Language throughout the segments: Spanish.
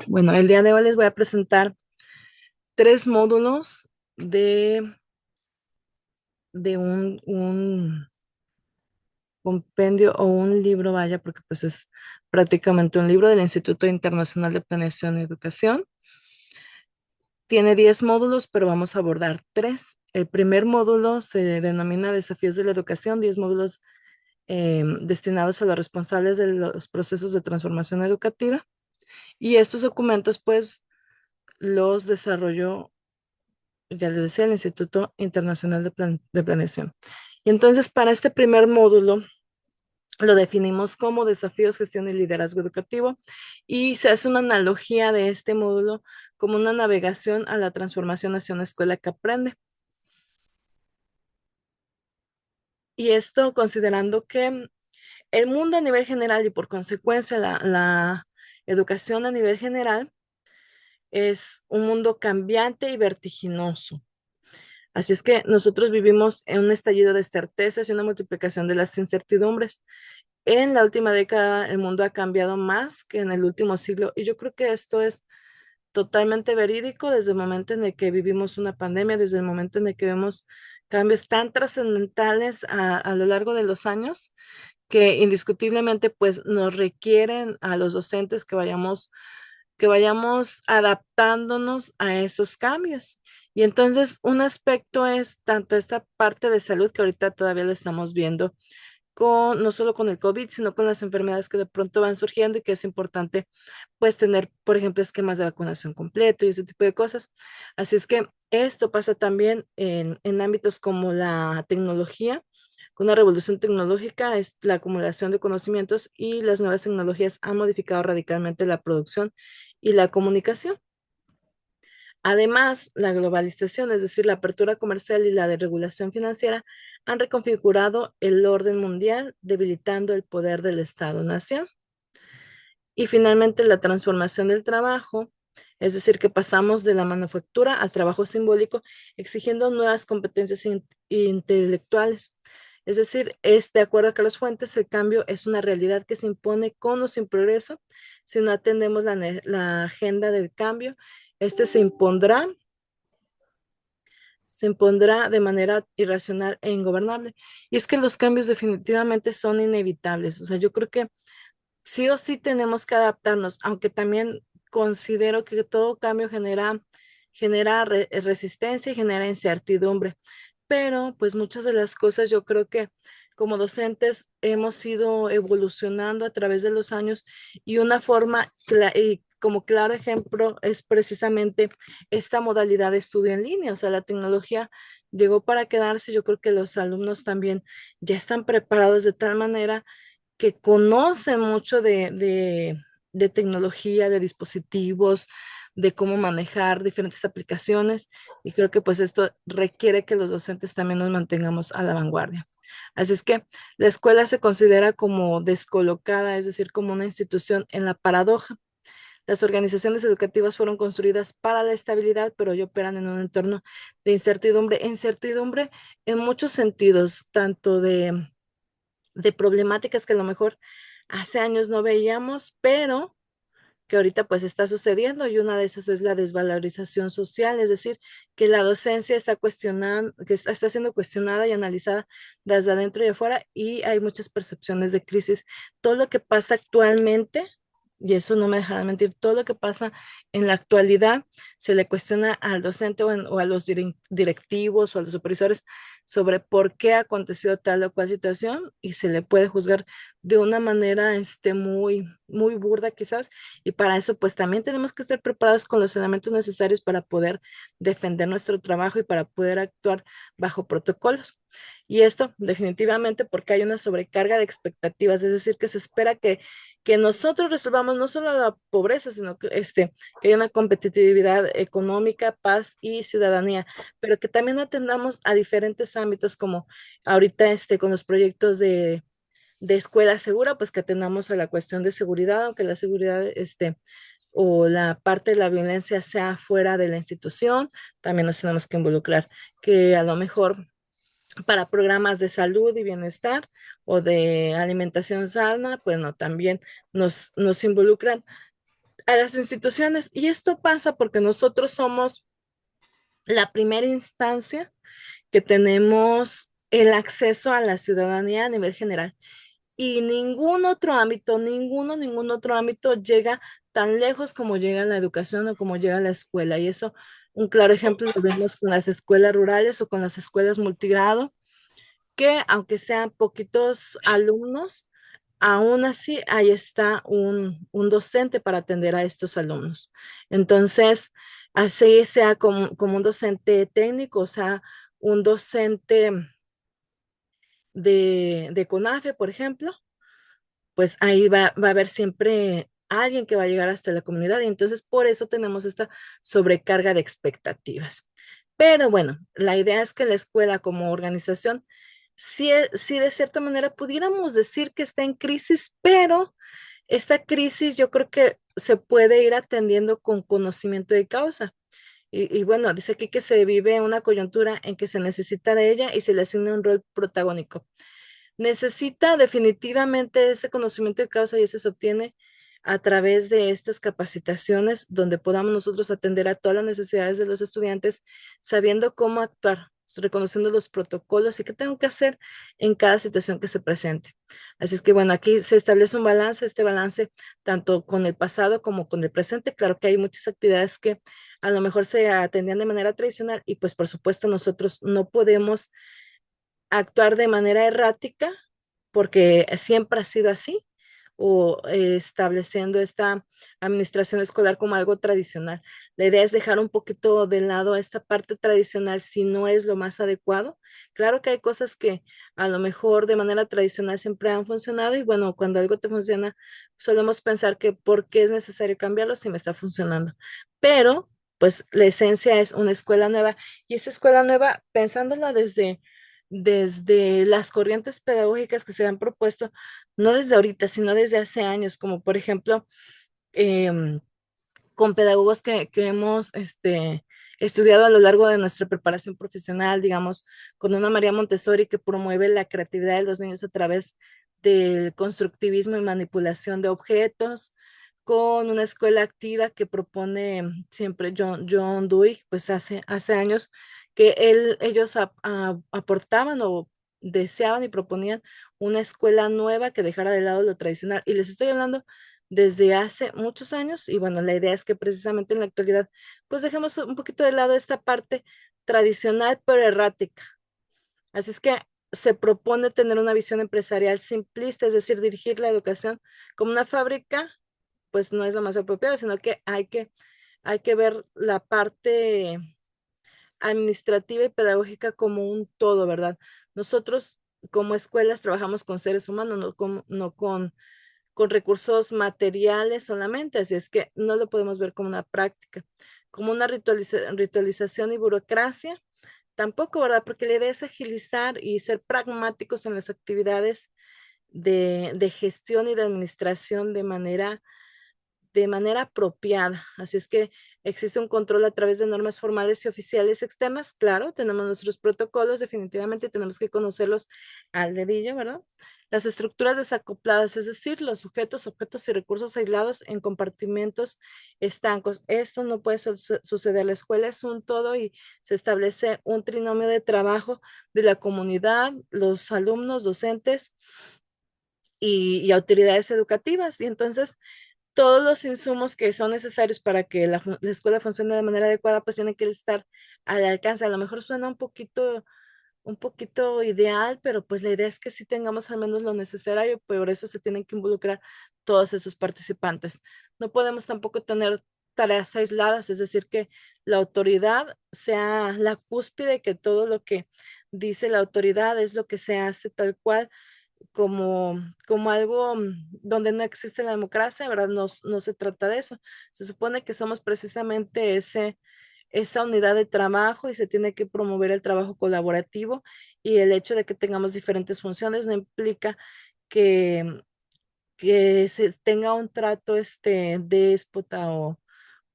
Bueno, el día de hoy les voy a presentar tres módulos de un compendio o un libro, vaya, porque pues es prácticamente un libro del Instituto Internacional de Planeación y Educación. Tiene 10 módulos, pero vamos a abordar tres. El primer módulo se denomina Desafíos de la Educación, 10 módulos destinados a los responsables de los procesos de transformación educativa. Y estos documentos, pues, los desarrolló, ya les decía, el Instituto Internacional de Planeación. Y entonces, para este primer módulo, lo definimos como desafíos, gestión y liderazgo educativo, y se hace una analogía de este módulo como una navegación a la transformación hacia una escuela que aprende. Y esto considerando que el mundo a nivel general y por consecuencia la educación a nivel general es un mundo cambiante y vertiginoso. Así es que nosotros vivimos en un estallido de certezas y una multiplicación de las incertidumbres. En la última década el mundo ha cambiado más que en el último siglo y yo creo que esto es totalmente verídico desde el momento en el que vivimos una pandemia, desde el momento en el que vemos cambios tan trascendentales a lo largo de los años que indiscutiblemente pues nos requieren a los docentes que vayamos adaptándonos a esos cambios. Y entonces un aspecto es tanto esta parte de salud que ahorita todavía lo estamos viendo no solo con el COVID, sino con las enfermedades que de pronto van surgiendo y que es importante pues tener, por ejemplo, esquemas de vacunación completo y ese tipo de cosas. Así es que esto pasa también en ámbitos como la tecnología. Con una revolución tecnológica es la acumulación de conocimientos y las nuevas tecnologías han modificado radicalmente la producción y la comunicación. Además, la globalización, es decir, la apertura comercial y la desregulación financiera, han reconfigurado el orden mundial, debilitando el poder del Estado-nación. Y finalmente, la transformación del trabajo, es decir, que pasamos de la manufactura al trabajo simbólico, exigiendo nuevas competencias intelectuales. Es decir, de acuerdo a Carlos Fuentes, el cambio es una realidad que se impone con o sin progreso. Si no atendemos la agenda del cambio, este se impondrá de manera irracional e ingobernable. Y es que los cambios definitivamente son inevitables. O sea, yo creo que sí o sí tenemos que adaptarnos, aunque también considero que todo cambio genera resistencia y genera incertidumbre. Pero pues muchas de las cosas yo creo que como docentes hemos ido evolucionando a través de los años y una forma y como claro ejemplo es precisamente esta modalidad de estudio en línea. O sea, la tecnología llegó para quedarse. Yo creo que los alumnos también ya están preparados de tal manera que conocen mucho de tecnología, de dispositivos, de cómo manejar diferentes aplicaciones y creo que pues esto requiere que los docentes también nos mantengamos a la vanguardia. Así es que la escuela se considera como descolocada, es decir, como una institución en la paradoja. Las organizaciones educativas fueron construidas para la estabilidad, pero hoy operan en un entorno de incertidumbre en muchos sentidos, tanto de problemáticas que a lo mejor hace años no veíamos, pero que ahorita pues está sucediendo y una de esas es la desvalorización social, es decir, que la docencia está cuestionando, que está siendo cuestionada y analizada desde adentro y afuera y hay muchas percepciones de crisis. Todo lo que pasa actualmente, y eso no me dejará mentir, todo lo que pasa en la actualidad se le cuestiona al docente o a los directivos o a los supervisores sobre por qué aconteció tal o cual situación y se le puede juzgar de una manera muy, muy burda quizás y para eso, pues también tenemos que estar preparados con los elementos necesarios para poder defender nuestro trabajo y para poder actuar bajo protocolos. Y esto definitivamente porque hay una sobrecarga de expectativas, es decir, que se espera que nosotros resolvamos no solo la pobreza, sino que haya una competitividad económica, paz y ciudadanía, pero que también atendamos a diferentes ámbitos como ahorita con los proyectos de escuela segura, pues que atendamos a la cuestión de seguridad, aunque la seguridad o la parte de la violencia sea fuera de la institución, también nos tenemos que involucrar, que a lo mejor para programas de salud y bienestar o de alimentación sana, pues no, también nos involucran a las instituciones. Y esto pasa porque nosotros somos la primera instancia que tenemos el acceso a la ciudadanía a nivel general. Y ningún otro ámbito, ningún otro ámbito llega tan lejos como llega la educación o como llega la escuela. Y eso, un claro ejemplo lo vemos con las escuelas rurales o con las escuelas multigrado, que aunque sean poquitos alumnos, aún así ahí está un docente para atender a estos alumnos. Entonces, así sea como un docente técnico, o sea, un docente de CONAFE, por ejemplo, pues ahí va a haber siempre alguien que va a llegar hasta la comunidad y entonces por eso tenemos esta sobrecarga de expectativas. Pero bueno, la idea es que la escuela como organización, sí, sí de cierta manera pudiéramos decir que está en crisis, pero esta crisis yo creo que se puede ir atendiendo con conocimiento de causa. Y bueno, dice aquí que se vive una coyuntura en que se necesita de ella y se le asigna un rol protagónico. Necesita definitivamente ese conocimiento de causa y ese se obtiene a través de estas capacitaciones donde podamos nosotros atender a todas las necesidades de los estudiantes, sabiendo cómo actuar, reconociendo los protocolos y qué tengo que hacer en cada situación que se presente. Así es que bueno, aquí se establece un balance, este balance tanto con el pasado como con el presente. Claro que hay muchas actividades que a lo mejor se atendían de manera tradicional y pues por supuesto nosotros no podemos actuar de manera errática, porque siempre ha sido así, o estableciendo esta administración escolar como algo tradicional. La idea es dejar un poquito de lado esta parte tradicional si no es lo más adecuado. Claro que hay cosas que a lo mejor de manera tradicional siempre han funcionado y bueno, cuando algo te funciona, solemos pensar que por qué es necesario cambiarlo si me está funcionando. Pero, pues la esencia es una escuela nueva y esta escuela nueva, pensándola desde las corrientes pedagógicas que se han propuesto, no desde ahorita, sino desde hace años, como por ejemplo, em, con pedagogos que hemos estudiado a lo largo de nuestra preparación profesional, digamos, con una María Montessori que promueve la creatividad de los niños a través del constructivismo y manipulación de objetos, con una escuela activa que propone siempre John Dewey, pues hace años que ellos aportaban o deseaban y proponían una escuela nueva que dejara de lado lo tradicional. Y les estoy hablando desde hace muchos años y bueno, la idea es que precisamente en la actualidad pues dejemos un poquito de lado esta parte tradicional pero errática. Así es que se propone tener una visión empresarial simplista, es decir, dirigir la educación como una fábrica, pues no es lo más apropiado, sino que hay que ver la parte administrativa y pedagógica como un todo, ¿verdad? Nosotros como escuelas trabajamos con seres humanos, no con recursos materiales solamente, así es que no lo podemos ver como una práctica, como una ritualización y burocracia, tampoco, ¿verdad? Porque la idea es agilizar y ser pragmáticos en las actividades de gestión y de administración de manera apropiada. Así es que existe un control a través de normas formales y oficiales externas. Claro, tenemos nuestros protocolos, definitivamente tenemos que conocerlos al dedillo, ¿verdad? Las estructuras desacopladas, es decir, los sujetos, objetos y recursos aislados en compartimentos estancos. Esto no puede suceder. La escuela es un todo y se establece un trinomio de trabajo de la comunidad, los alumnos, docentes y autoridades educativas. Y entonces todos los insumos que son necesarios para que la escuela funcione de manera adecuada, pues tienen que estar al alcance. A lo mejor suena un poquito ideal, pero pues la idea es que sí tengamos al menos lo necesario, por eso se tienen que involucrar todos esos participantes. No podemos tampoco tener tareas aisladas, es decir, que la autoridad sea la cúspide, que todo lo que dice la autoridad es lo que se hace tal cual como algo donde no existe la democracia, ¿verdad? No, no se trata de eso. Se supone que somos precisamente esa unidad de trabajo y se tiene que promover el trabajo colaborativo y el hecho de que tengamos diferentes funciones no implica que, que se tenga un trato déspota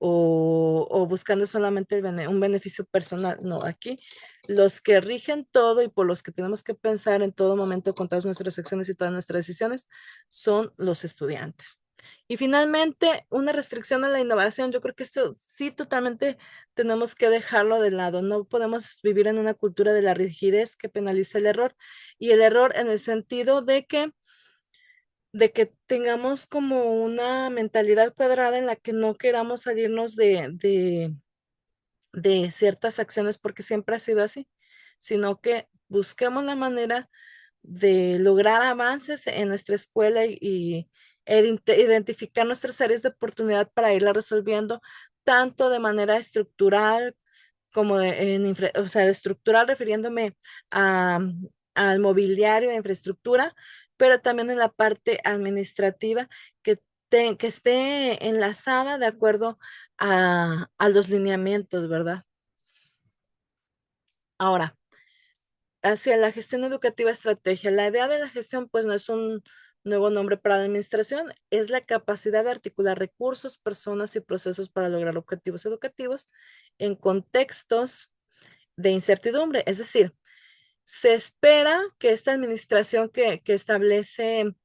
o buscando solamente un beneficio personal. No, aquí los que rigen todo y por los que tenemos que pensar en todo momento con todas nuestras acciones y todas nuestras decisiones son los estudiantes. Y finalmente, una restricción a la innovación. Yo creo que esto sí totalmente tenemos que dejarlo de lado. No podemos vivir en una cultura de la rigidez que penaliza el error. Y el error en el sentido de que tengamos como una mentalidad cuadrada en la que no queramos salirnos de ciertas acciones porque siempre ha sido así, sino que busquemos la manera de lograr avances en nuestra escuela y identificar nuestras áreas de oportunidad para irla resolviendo tanto de manera estructural como o sea, de estructural refiriéndome a, al mobiliario e infraestructura, pero también en la parte administrativa que, que esté enlazada de acuerdo a los lineamientos, ¿verdad? Ahora, hacia la gestión educativa estrategia. La idea de la gestión, pues no es un nuevo nombre para la administración, es la capacidad de articular recursos, personas y procesos para lograr objetivos educativos en contextos de incertidumbre. Es decir, se espera que esta administración que establece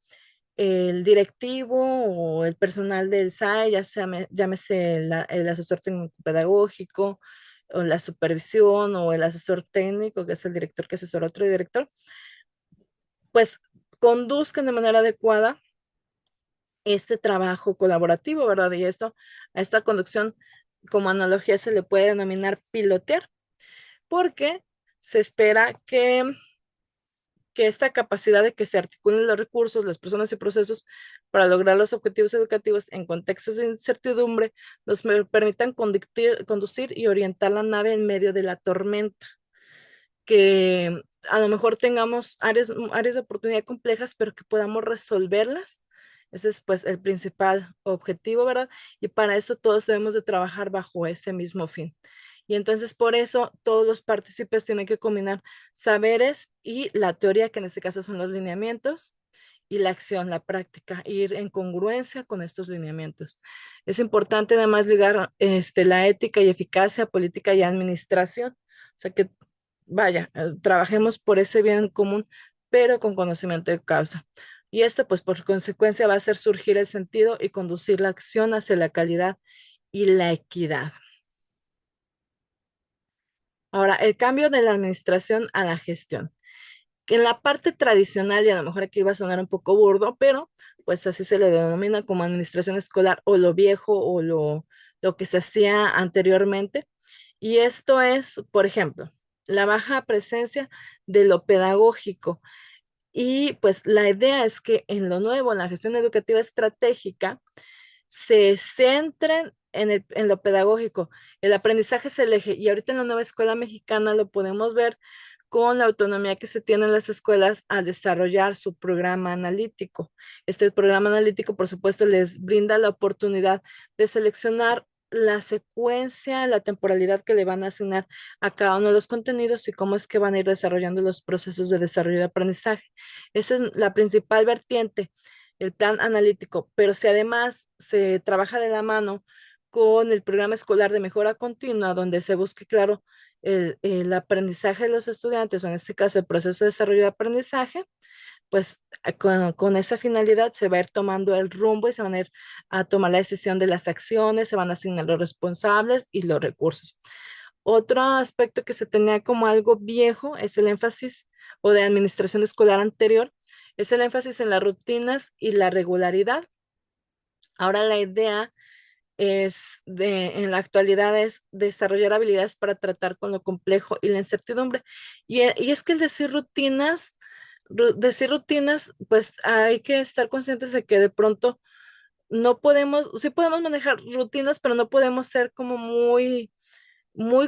el directivo o el personal del SAE, ya sea, llámese el asesor técnico pedagógico o la supervisión o el asesor técnico, que es el director que asesora a otro director, pues conduzcan de manera adecuada este trabajo colaborativo, ¿verdad? Y esto, a esta conducción, como analogía, se le puede denominar pilotear, porque se espera que esta capacidad de que se articulen los recursos, las personas y procesos para lograr los objetivos educativos en contextos de incertidumbre nos permitan conducir y orientar la nave en medio de la tormenta, que a lo mejor tengamos áreas de oportunidad complejas, pero que podamos resolverlas. Ese es pues el principal objetivo, ¿verdad? Y para eso todos debemos de trabajar bajo ese mismo fin. Y entonces por eso todos los partícipes tienen que combinar saberes y la teoría, que en este caso son los lineamientos, y la acción, la práctica, ir en congruencia con estos lineamientos. Es importante además ligar la ética y eficacia, política y administración. O sea que, vaya, trabajemos por ese bien común, pero con conocimiento de causa. Y esto, pues, por consecuencia, va a hacer surgir el sentido y conducir la acción hacia la calidad y la equidad. Ahora, el cambio de la administración a la gestión. Que en la parte tradicional, y a lo mejor aquí va a sonar un poco burdo, pero pues así se le denomina como administración escolar o lo viejo o lo que se hacía anteriormente. Y esto es, por ejemplo, la baja presencia de lo pedagógico. Y pues la idea es que en lo nuevo, en la gestión educativa estratégica, se centren en lo pedagógico. El aprendizaje es el eje. Y ahorita en la nueva escuela mexicana lo podemos ver con la autonomía que se tiene en las escuelas al desarrollar su programa analítico. Este programa analítico, por supuesto, les brinda la oportunidad de seleccionar la secuencia, la temporalidad que le van a asignar a cada uno de los contenidos y cómo es que van a ir desarrollando los procesos de desarrollo de aprendizaje. Esa es la principal vertiente, el plan analítico, pero si además se trabaja de la mano con el programa escolar de mejora continua, donde se busque, claro, el aprendizaje de los estudiantes, o en este caso el proceso de desarrollo de aprendizaje, pues con esa finalidad se va a ir tomando el rumbo y se van a ir a tomar la decisión de las acciones, se van a asignar los responsables y los recursos. Otro aspecto que se tenía como algo viejo es el énfasis o de administración escolar anterior, es el énfasis en las rutinas y la regularidad. Ahora la idea en la actualidad es desarrollar habilidades para tratar con lo complejo y la incertidumbre. Y es que el decir rutinas, pues hay que estar conscientes de que de pronto no podemos, sí podemos manejar rutinas, pero no podemos ser como muy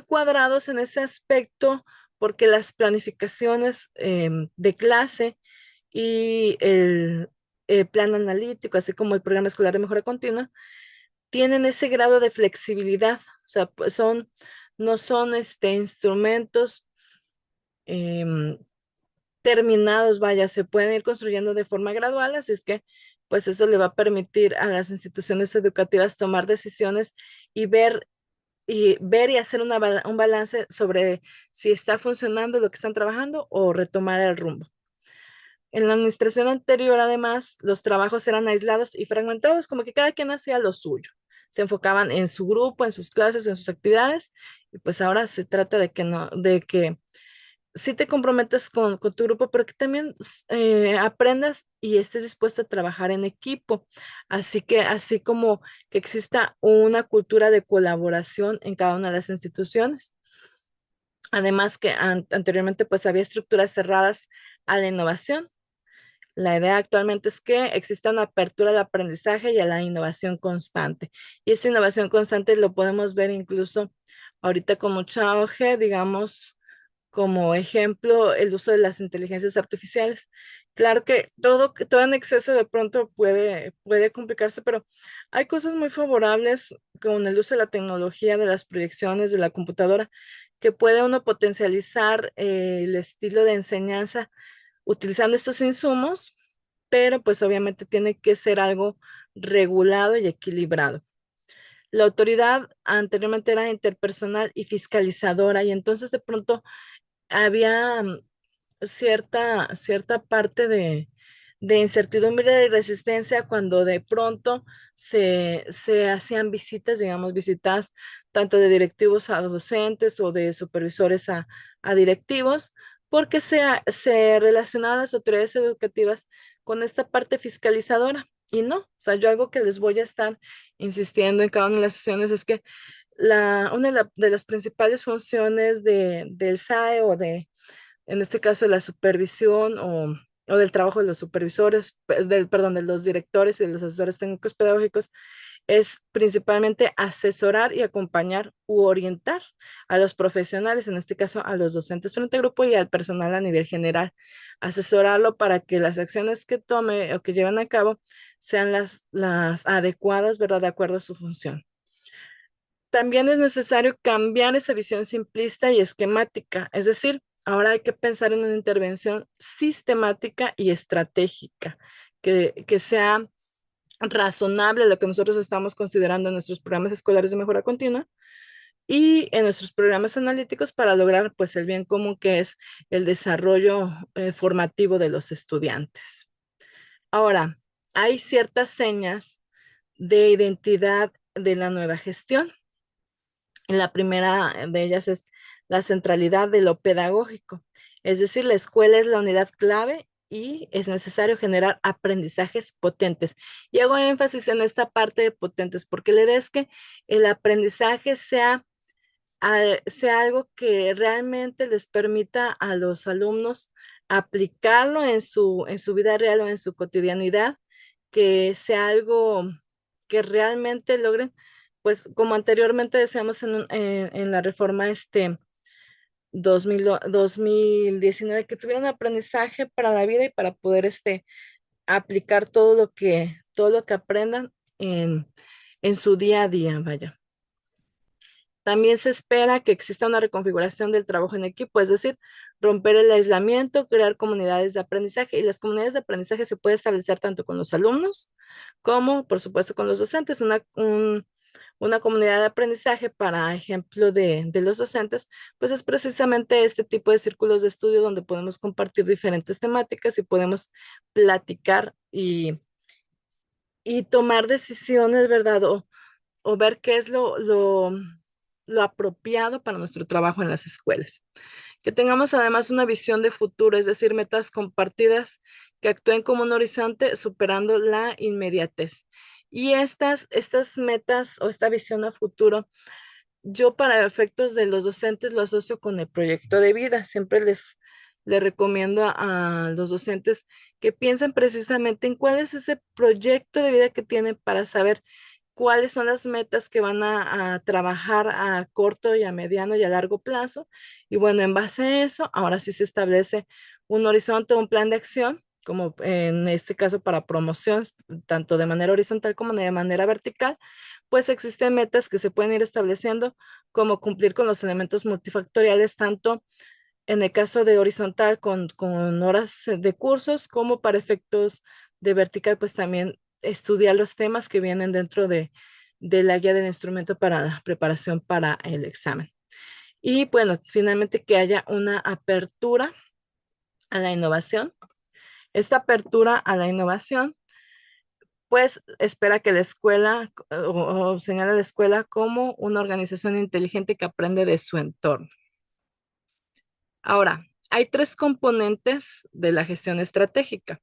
cuadrados en ese aspecto porque las planificaciones de clase y el plan analítico, así como el programa escolar de mejora continua, tienen ese grado de flexibilidad, o sea, pues no son instrumentos em, terminados, vaya, se pueden ir construyendo de forma gradual, así es que pues eso le va a permitir a las instituciones educativas tomar decisiones y ver y hacer un balance sobre si está funcionando lo que están trabajando o retomar el rumbo. En la administración anterior, además, los trabajos eran aislados y fragmentados, como que cada quien hacía lo suyo. Se enfocaban en su grupo, en sus clases, en sus actividades, y pues ahora se trata de que no, de que sí te comprometas con tu grupo, pero que también aprendas y estés dispuesto a trabajar en equipo. Así que, así como que exista una cultura de colaboración en cada una de las instituciones. Además que anteriormente pues había estructuras cerradas a la innovación. La idea actualmente es que exista una apertura al aprendizaje y a la innovación constante. Y esta innovación constante lo podemos ver incluso ahorita con mucho auge, digamos, como ejemplo, el uso de las inteligencias artificiales. Claro que todo en exceso de pronto puede complicarse, pero hay cosas muy favorables con el uso de la tecnología, de las proyecciones, de la computadora, que puede uno potencializar el estilo de enseñanza utilizando estos insumos, pero pues obviamente tiene que ser algo regulado y equilibrado. La autoridad anteriormente era interpersonal y fiscalizadora, y entonces de pronto había cierta parte de incertidumbre y resistencia cuando de pronto se hacían visitas, digamos, visitas tanto de directivos a docentes o de supervisores a directivos, porque se relacionaban las autoridades educativas con esta parte fiscalizadora. Y no, o sea, yo algo que les voy a estar insistiendo en cada una de las sesiones es que una de las principales funciones del SAE o en este caso, de la supervisión o del trabajo de los supervisores, perdón, de los directores y de los asesores técnicos pedagógicos, es principalmente asesorar y acompañar u orientar a los profesionales, en este caso a los docentes frente a grupo y al personal a nivel general. Asesorarlo para que las acciones que tome o que lleven a cabo sean las adecuadas, ¿verdad? De acuerdo a su función. También es necesario cambiar esa visión simplista y esquemática, es decir, ahora hay que pensar en una intervención sistemática y estratégica que sea razonable lo que nosotros estamos considerando en nuestros programas escolares de mejora continua y en nuestros programas analíticos para lograr pues el bien común que es el desarrollo formativo de los estudiantes. Ahora, hay ciertas señas de identidad de la nueva gestión. La primera de ellas es la centralidad de lo pedagógico, es decir, la escuela es la unidad clave y es necesario generar aprendizajes potentes. Y hago énfasis en esta parte de potentes porque la idea es que el aprendizaje sea algo que realmente les permita a los alumnos aplicarlo en su vida real o en su cotidianidad, que sea algo que realmente logren, pues como anteriormente decíamos en la reforma 2019, que tuvieran aprendizaje para la vida y para poder aplicar todo lo que aprendan en su día a día, vaya. También se espera que exista una reconfiguración del trabajo en equipo, es decir, romper el aislamiento, crear comunidades de aprendizaje. Y las comunidades de aprendizaje se puede establecer tanto con los alumnos como, por supuesto, con los docentes. Una comunidad de aprendizaje, para ejemplo, de los docentes, pues es precisamente este tipo de círculos de estudio donde podemos compartir diferentes temáticas y podemos platicar y tomar decisiones, ¿verdad? O ver qué es lo apropiado para nuestro trabajo en las escuelas. Que tengamos además una visión de futuro, es decir, metas compartidas que actúen como un horizonte superando la inmediatez. Y estas metas o esta visión a futuro, yo para efectos de los docentes lo asocio con el proyecto de vida. Siempre les recomiendo a los docentes que piensen precisamente en cuál es ese proyecto de vida que tienen para saber cuáles son las metas que van a trabajar a corto y a mediano y a largo plazo. Y bueno, en base a eso, ahora sí se establece un horizonte, un plan de acción, como en este caso para promoción, tanto de manera horizontal como de manera vertical, pues existen metas que se pueden ir estableciendo, como cumplir con los elementos multifactoriales, tanto en el caso de horizontal con horas de cursos, como para efectos de vertical, pues también estudiar los temas que vienen dentro de la guía del instrumento para la preparación para el examen. Y bueno, finalmente que haya una apertura a la innovación Esta apertura a la innovación, pues espera que la escuela o señala a la escuela como una organización inteligente que aprende de su entorno. Ahora, hay tres componentes de la gestión estratégica.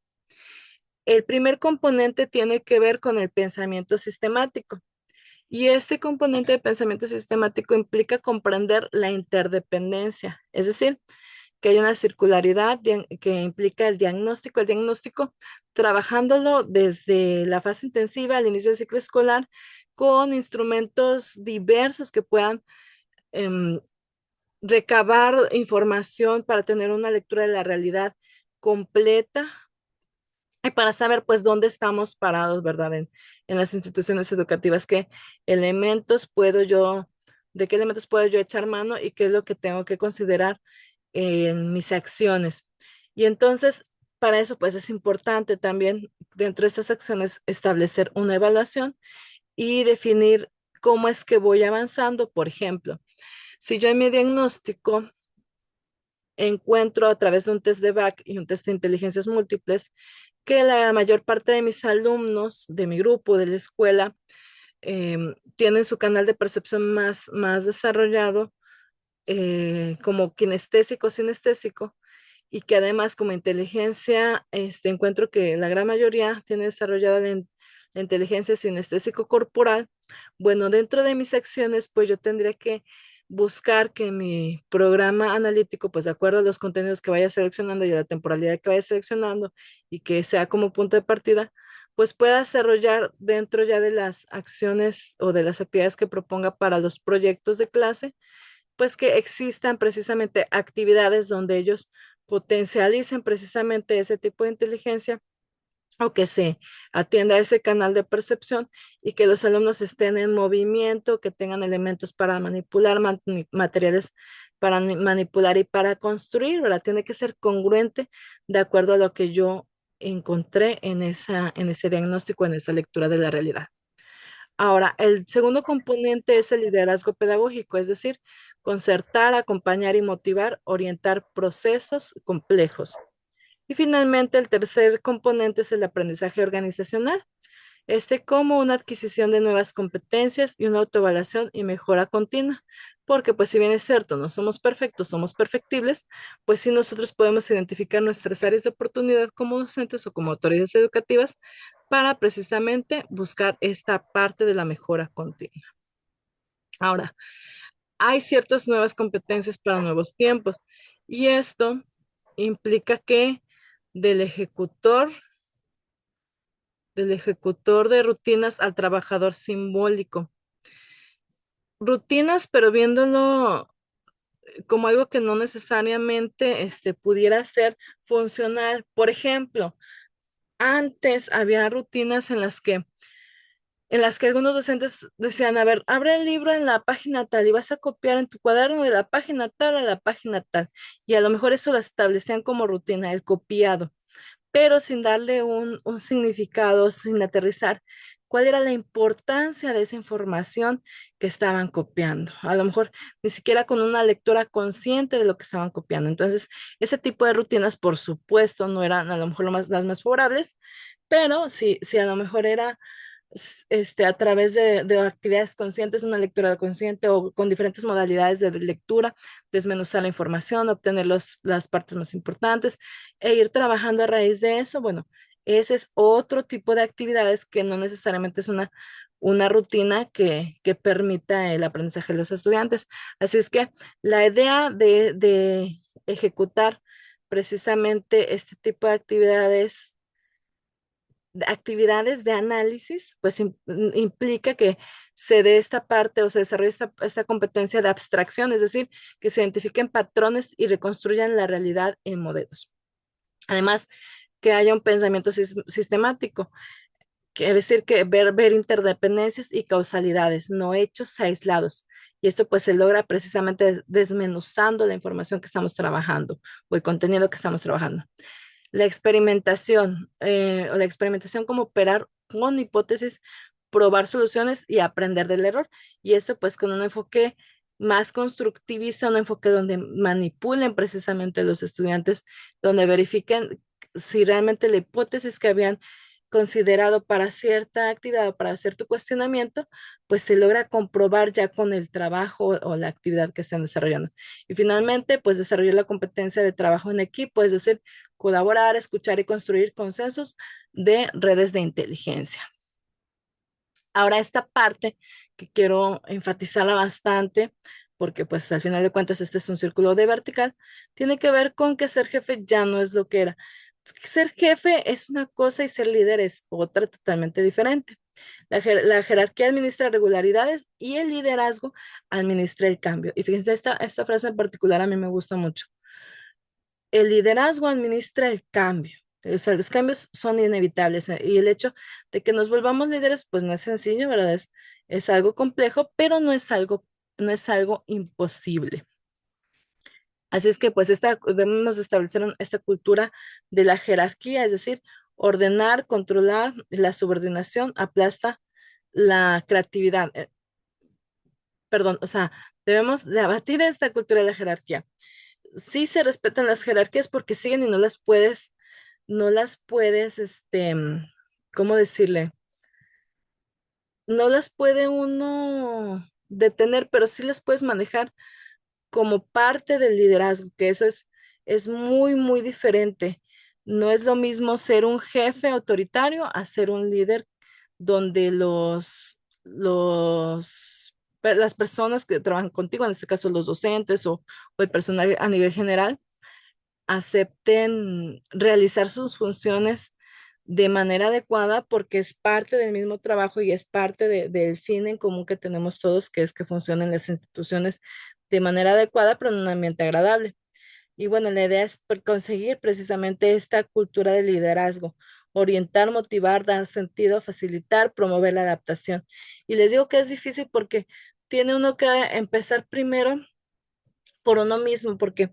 El primer componente tiene que ver con el pensamiento sistemático. Y este componente de pensamiento sistemático implica comprender la interdependencia, es decir, que hay una circularidad que implica el diagnóstico trabajándolo desde la fase intensiva al inicio del ciclo escolar con instrumentos diversos que puedan em, recabar información para tener una lectura de la realidad completa y para saber pues dónde estamos parados, ¿verdad? En las instituciones educativas, de qué elementos puedo yo echar mano y qué es lo que tengo que considerar en mis acciones. Y entonces, para eso pues es importante también dentro de esas acciones establecer una evaluación y definir cómo es que voy avanzando. Por ejemplo, si yo en mi diagnóstico encuentro a través de un test de BAC y un test de inteligencias múltiples que la mayor parte de mis alumnos de mi grupo, de la escuela, tienen su canal de percepción más desarrollado como kinestésico, sinestésico, y que además como inteligencia, encuentro que la gran mayoría tiene desarrollada la inteligencia sinestésico corporal. Bueno, dentro de mis acciones, pues yo tendría que buscar que mi programa analítico, pues de acuerdo a los contenidos que vaya seleccionando y a la temporalidad que vaya seleccionando y que sea como punto de partida, pues pueda desarrollar dentro ya de las acciones o de las actividades que proponga para los proyectos de clase, pues que existan precisamente actividades donde ellos potencialicen precisamente ese tipo de inteligencia o que se atienda a ese canal de percepción y que los alumnos estén en movimiento, que tengan elementos para manipular, materiales para manipular y para construir, ¿verdad? Tiene que ser congruente de acuerdo a lo que yo encontré en ese diagnóstico, en esa lectura de la realidad. Ahora, el segundo componente es el liderazgo pedagógico, es decir, concertar, acompañar y motivar, orientar procesos complejos. Y finalmente, el tercer componente es el aprendizaje organizacional, como una adquisición de nuevas competencias y una autoevaluación y mejora continua. Porque, pues, si bien es cierto, no somos perfectos, somos perfectibles, pues sí nosotros podemos identificar nuestras áreas de oportunidad como docentes o como autoridades educativas para precisamente buscar esta parte de la mejora continua. Ahora, hay ciertas nuevas competencias para nuevos tiempos y esto implica que del ejecutor, del ejecutor de rutinas al trabajador simbólico. Rutinas, pero viéndolo como algo que no necesariamente pudiera ser funcional. Por ejemplo, antes había rutinas en las que algunos docentes decían, a ver, abre el libro en la página tal y vas a copiar en tu cuaderno de la página tal a la página tal. Y a lo mejor eso lo establecían como rutina, el copiado, pero sin darle un significado, sin aterrizar cuál era la importancia de esa información que estaban copiando. A lo mejor ni siquiera con una lectura consciente de lo que estaban copiando. Entonces, ese tipo de rutinas, por supuesto, no eran a lo mejor las más favorables, pero sí a lo mejor era a través de actividades conscientes, una lectura consciente o con diferentes modalidades de lectura, desmenuzar la información, obtener las partes más importantes e ir trabajando a raíz de eso. Bueno, ese es otro tipo de actividades que no necesariamente es una rutina que permita el aprendizaje de los estudiantes. Así es que la idea de ejecutar precisamente este tipo de actividades de análisis, pues implica que se dé esta parte o se desarrolle esta competencia de abstracción, es decir, que se identifiquen patrones y reconstruyan la realidad en modelos. Además, que haya un pensamiento sistemático, quiere decir que ver interdependencias y causalidades, no hechos aislados. Y esto pues se logra precisamente desmenuzando la información que estamos trabajando o el contenido que estamos trabajando. La experimentación o la experimentación como operar con hipótesis, probar soluciones y aprender del error. Y esto pues con un enfoque más constructivista, un enfoque donde manipulen precisamente los estudiantes, donde verifiquen si realmente la hipótesis que habían considerado para cierta actividad o para cierto cuestionamiento, pues se logra comprobar ya con el trabajo o la actividad que están desarrollando. Y finalmente, pues desarrollar la competencia de trabajo en equipo, es decir, colaborar, escuchar y construir consensos de redes de inteligencia. Ahora, esta parte que quiero enfatizarla bastante, porque pues al final de cuentas este es un círculo de vertical, tiene que ver con que ser jefe ya no es lo que era. Ser jefe es una cosa y ser líder es otra totalmente diferente. La jerarquía administra regularidades y el liderazgo administra el cambio. Y fíjense, esta frase en particular a mí me gusta mucho. El liderazgo administra el cambio. O sea, los cambios son inevitables y el hecho de que nos volvamos líderes, pues no es sencillo, ¿verdad? Es algo complejo, pero no es algo imposible. Así es que pues debemos establecer esta cultura de la jerarquía, es decir, ordenar, controlar, la subordinación aplasta la creatividad. Perdón, o sea, debemos de abatir esta cultura de la jerarquía. Sí se respetan las jerarquías porque siguen y no las puedes, ¿cómo decirle? No las puede uno detener, pero sí las puedes manejar como parte del liderazgo, que eso es muy, muy diferente. No es lo mismo ser un jefe autoritario a ser un líder donde las personas que trabajan contigo, en este caso los docentes o el personal a nivel general, acepten realizar sus funciones de manera adecuada porque es parte del mismo trabajo y es parte del fin en común que tenemos todos, que es que funcionen las instituciones de manera adecuada, pero en un ambiente agradable. Y bueno, la idea es conseguir precisamente esta cultura de liderazgo, orientar, motivar, dar sentido, facilitar, promover la adaptación. Y les digo que es difícil porque tiene uno que empezar primero por uno mismo, porque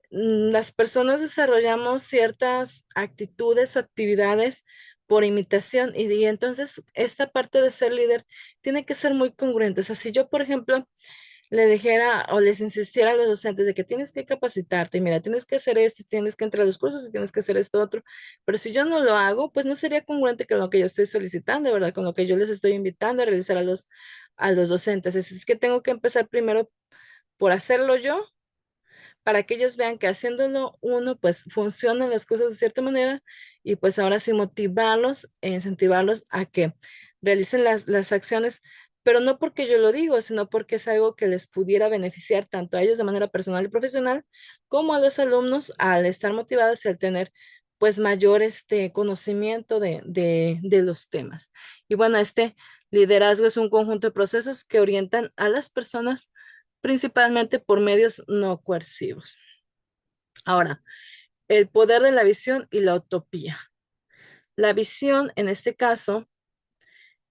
las personas desarrollamos ciertas actitudes o actividades por imitación y entonces esta parte de ser líder tiene que ser muy congruente. O sea, si yo, por ejemplo, le dijera o les insistiera a los docentes de que tienes que capacitarte y mira, tienes que hacer esto, tienes que entrar a los cursos y tienes que hacer esto otro, pero si yo no lo hago, pues no sería congruente con lo que yo estoy solicitando, ¿verdad? Con lo que yo les estoy invitando a realizar a los docentes. Es que tengo que empezar primero por hacerlo yo para que ellos vean que haciéndolo uno, pues funcionan las cosas de cierta manera y pues ahora sí motivarlos e incentivarlos a que realicen las acciones, pero no porque yo lo digo, sino porque es algo que les pudiera beneficiar tanto a ellos de manera personal y profesional como a los alumnos al estar motivados y al tener pues mayor conocimiento de los temas. Y bueno, este liderazgo es un conjunto de procesos que orientan a las personas principalmente por medios no coercivos. Ahora, el poder de la visión y la utopía. La visión, en este caso,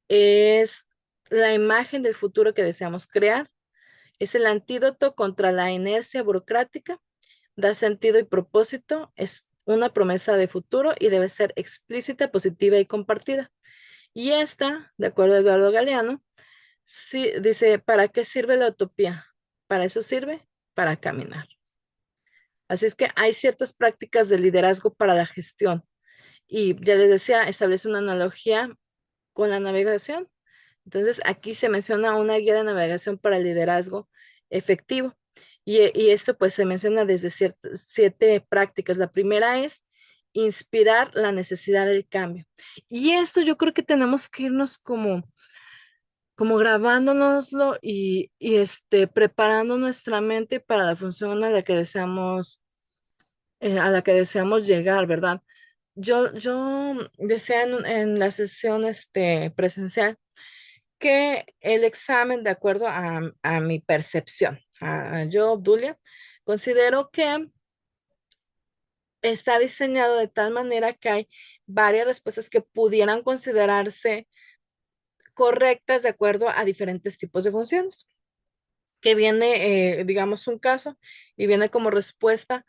es la imagen del futuro que deseamos crear, es el antídoto contra la inercia burocrática, da sentido y propósito, es una promesa de futuro y debe ser explícita, positiva y compartida. Y esta, de acuerdo a Eduardo Galeano, sí, dice, ¿para qué sirve la utopía? Para eso sirve, para caminar. Así es que hay ciertas prácticas de liderazgo para la gestión. Y ya les decía, establece una analogía con la navegación. Entonces, aquí se menciona una guía de navegación para el liderazgo efectivo. Y esto pues se menciona desde 7 prácticas. La primera es inspirar la necesidad del cambio. Y esto yo creo que tenemos que irnos como grabándonoslo y preparando nuestra mente para la función a la que deseamos llegar, ¿verdad? Yo decía en la sesión presencial que el examen, de acuerdo a mi percepción, yo, Obdulia, considero que está diseñado de tal manera que hay varias respuestas que pudieran considerarse correctas de acuerdo a diferentes tipos de funciones. Que viene, digamos, un caso y viene como respuesta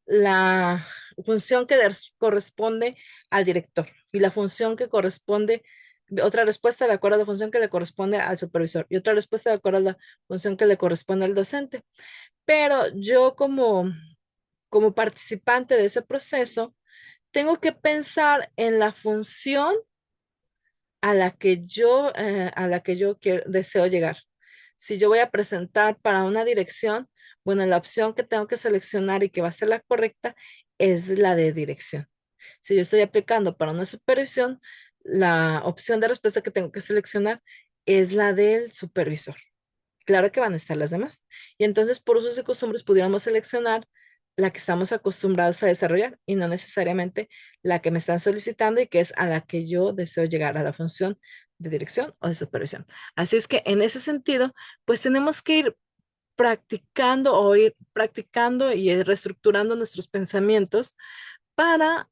la función que corresponde al director y la función que corresponde, otra respuesta de acuerdo a la función que le corresponde al supervisor y otra respuesta de acuerdo a la función que le corresponde al docente. Pero yo como participante de ese proceso, tengo que pensar en la función a la que yo deseo llegar. Si yo voy a presentar para una dirección, bueno, la opción que tengo que seleccionar y que va a ser la correcta es la de dirección. Si yo estoy aplicando para una supervisión, la opción de respuesta que tengo que seleccionar es la del supervisor. Claro que van a estar las demás. Y entonces, por usos y costumbres, pudiéramos seleccionar la que estamos acostumbrados a desarrollar y no necesariamente la que me están solicitando y que es a la que yo deseo llegar a la función de dirección o de supervisión. Así es que en ese sentido, pues tenemos que ir practicando o ir practicando y reestructurando nuestros pensamientos para,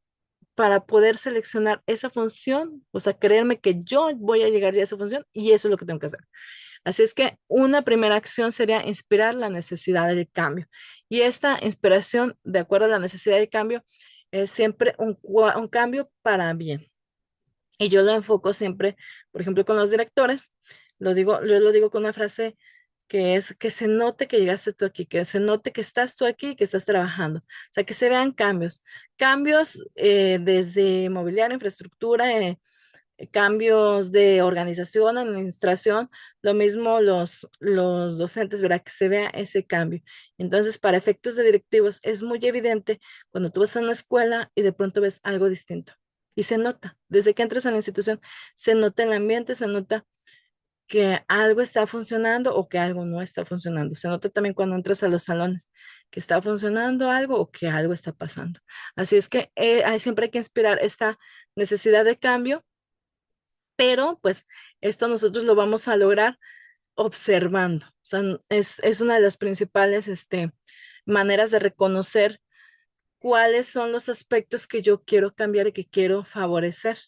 para poder seleccionar esa función, o sea, creerme que yo voy a llegar ya a esa función y eso es lo que tengo que hacer. Así es que una primera acción sería inspirar la necesidad del cambio. Y esta inspiración, de acuerdo a la necesidad del cambio, es siempre un cambio para bien. Y yo lo enfoco siempre, por ejemplo, con los directores, yo lo digo con una frase que es que se note que llegaste tú aquí, que se note que estás tú aquí y que estás trabajando. O sea, que se vean cambios. Cambios desde mobiliario, infraestructura, cambios de organización, administración, lo mismo los docentes, ¿verdad? Que se vea ese cambio. Entonces, para efectos de directivos, es muy evidente cuando tú vas a una escuela y de pronto ves algo distinto. Y se nota, desde que entras a la institución, se nota el ambiente, se nota que algo está funcionando o que algo no está funcionando. Se nota también cuando entras a los salones, que está funcionando algo o que algo está pasando. Así es que siempre hay que inspirar esta necesidad de cambio, pero pues esto nosotros lo vamos a lograr observando. O sea, es una de las principales maneras de reconocer cuáles son los aspectos que yo quiero cambiar y que quiero favorecer.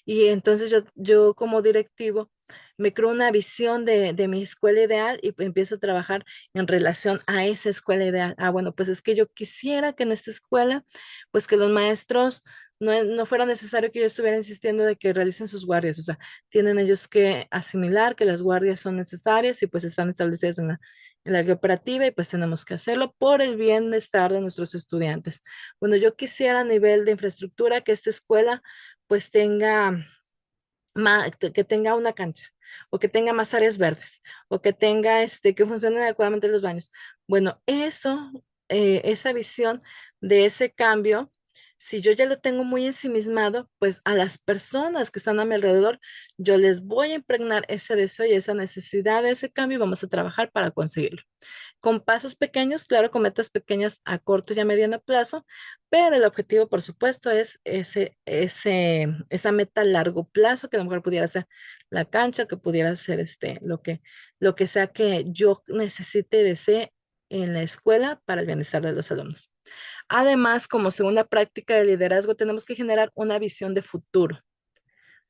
Y entonces yo como directivo me creo una visión de mi escuela ideal y empiezo a trabajar en relación a esa escuela ideal. Ah, bueno, pues es que yo quisiera que en esta escuela, pues que los maestros no fuera necesario que yo estuviera insistiendo de que realicen sus guardias. O sea, tienen ellos que asimilar que las guardias son necesarias y pues están establecidas en la guía operativa y pues tenemos que hacerlo por el bienestar de nuestros estudiantes. Bueno, yo quisiera a nivel de infraestructura que esta escuela pues tenga que tenga una cancha o que tenga más áreas verdes o que tenga que funcionen adecuadamente los baños. Bueno, esa visión de ese cambio, si yo ya lo tengo muy ensimismado, pues a las personas que están a mi alrededor, yo les voy a impregnar ese deseo y esa necesidad de ese cambio y vamos a trabajar para conseguirlo con pasos pequeños, claro, con metas pequeñas a corto y a mediano plazo, pero el objetivo, por supuesto, es esa meta a largo plazo, que a lo mejor pudiera ser la cancha, que pudiera ser lo que sea que yo necesite y desee en la escuela para el bienestar de los alumnos. Además, como segunda práctica de liderazgo, tenemos que generar una visión de futuro,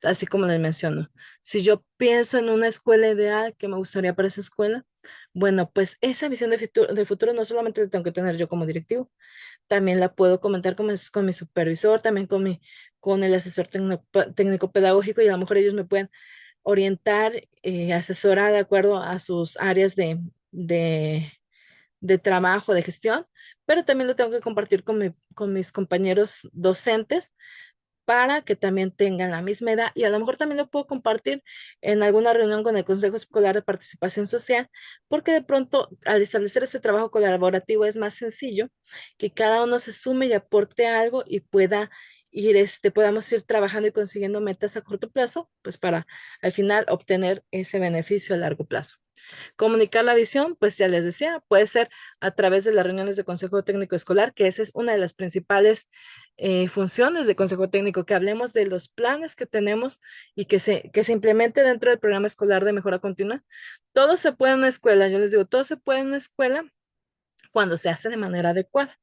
así como les menciono. Si yo pienso en una escuela ideal que me gustaría para esa escuela, bueno, pues esa visión de futuro no solamente la tengo que tener yo como directivo, también la puedo comentar con mi supervisor, también con el asesor técnico pedagógico y a lo mejor ellos me pueden orientar, asesorar de acuerdo a sus áreas de, de trabajo, de gestión, pero también lo tengo que compartir con mis compañeros docentes para que también tengan la misma edad y a lo mejor también lo puedo compartir en alguna reunión con el Consejo Escolar de Participación Social, porque de pronto al establecer este trabajo colaborativo es más sencillo que cada uno se sume y aporte algo y podamos ir trabajando y consiguiendo metas a corto plazo, pues para al final obtener ese beneficio a largo plazo. Comunicar la visión, pues ya les decía, puede ser a través de las reuniones de Consejo Técnico Escolar, que esa es una de las principales funciones de Consejo Técnico, que hablemos de los planes que tenemos y que se implemente dentro del programa escolar de mejora continua. Todo se puede en una escuela, yo les digo, todo se puede en una escuela cuando se hace de manera adecuada,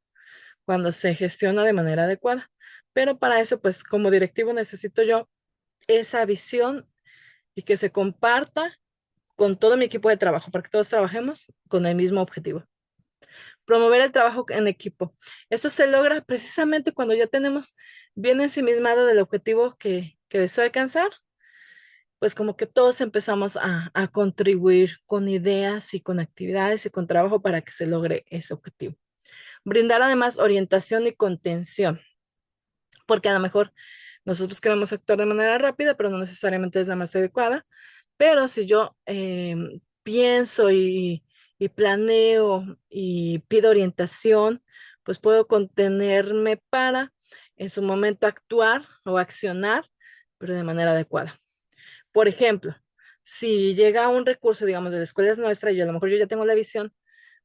cuando se gestiona de manera adecuada. Pero para eso, pues como directivo necesito yo esa visión y que se comparta con todo mi equipo de trabajo, para que todos trabajemos con el mismo objetivo. Promover el trabajo en equipo. Esto se logra precisamente cuando ya tenemos bien ensimismado del objetivo que deseo alcanzar, pues como que todos empezamos a contribuir con ideas y con actividades y con trabajo para que se logre ese objetivo. Brindar además orientación y contención. porque a lo mejor nosotros queremos actuar de manera rápida, pero no necesariamente es la más adecuada. Pero si yo pienso y planeo y pido orientación, pues puedo contenerme para en su momento actuar o accionar, pero de manera adecuada. Por ejemplo, si llega un recurso, digamos, de la escuela es nuestra, y a lo mejor yo ya tengo la visión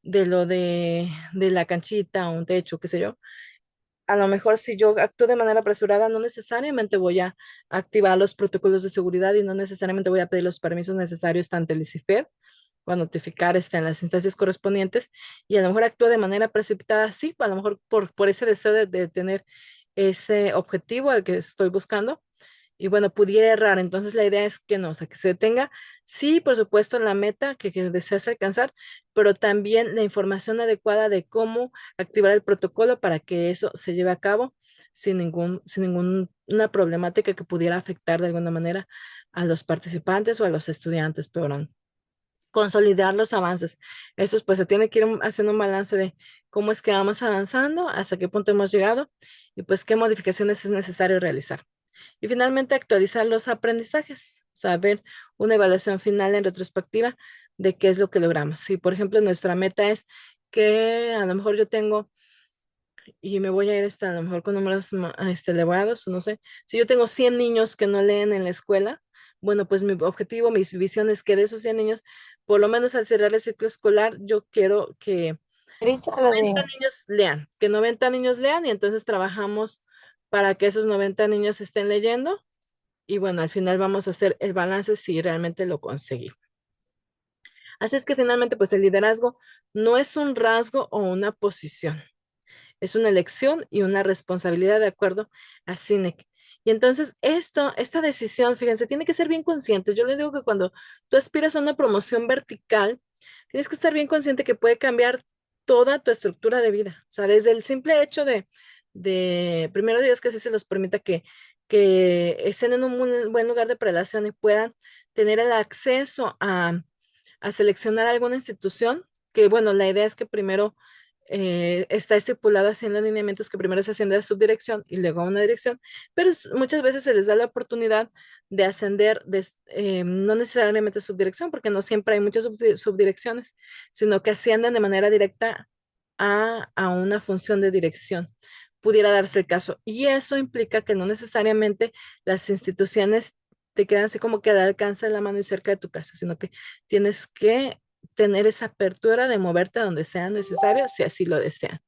de lo de la canchita o un techo, qué sé yo, a lo mejor si yo actúo de manera apresurada, no necesariamente voy a activar los protocolos de seguridad y no necesariamente voy a pedir los permisos necesarios tanto el ICIFED o a notificar en las instancias correspondientes y a lo mejor actúo de manera precipitada, sí, a lo mejor por ese deseo de tener ese objetivo al que estoy buscando, y bueno, pudiera errar. Entonces la idea es que no, o sea, que se detenga, sí, por supuesto, en la meta que deseas alcanzar, pero también la información adecuada de cómo activar el protocolo para que eso se lleve a cabo sin ninguna problemática que pudiera afectar de alguna manera a los participantes o a los estudiantes, peor aún. Consolidar los avances. Eso pues se tiene que ir haciendo un balance de cómo es que vamos avanzando, hasta qué punto hemos llegado y pues qué modificaciones es necesario realizar. Y finalmente, actualizar los aprendizajes, saber una evaluación final en retrospectiva de qué es lo que logramos. Si, por ejemplo, nuestra meta es que a lo mejor yo tengo, y me voy a ir a lo mejor con números elevados, o no sé, si yo tengo 100 niños que no leen en la escuela, bueno, pues mi objetivo, mi visión es que de esos 100 niños, por lo menos al cerrar el ciclo escolar, yo quiero que Ahorita la 90 de... niños lean, que 90 niños lean y entonces trabajamos para que esos 90 niños estén leyendo y bueno, al final vamos a hacer el balance si realmente lo conseguí. Así es que finalmente, pues el liderazgo no es un rasgo o una posición, es una elección y una responsabilidad de acuerdo a Sinek. Y entonces esta decisión, fíjense, tiene que ser bien consciente. Yo les digo que cuando tú aspiras a una promoción vertical, tienes que estar bien consciente que puede cambiar toda tu estructura de vida. O sea, desde el simple hecho de primero Dios que así se los permita que estén en un buen lugar de prelación y puedan tener el acceso a seleccionar alguna institución, que bueno, la idea es que primero está estipulado haciendo lineamientos que primero se asciende a subdirección y luego a una dirección, pero muchas veces se les da la oportunidad de ascender, no necesariamente a subdirección, porque no siempre hay muchas subdirecciones, sino que ascienden de manera directa a una función de dirección. Pudiera darse el caso. Y eso implica que no necesariamente las instituciones te quedan así como que al alcance de la mano y cerca de tu casa, sino que tienes que tener esa apertura de moverte a donde sea necesario, si así lo desean.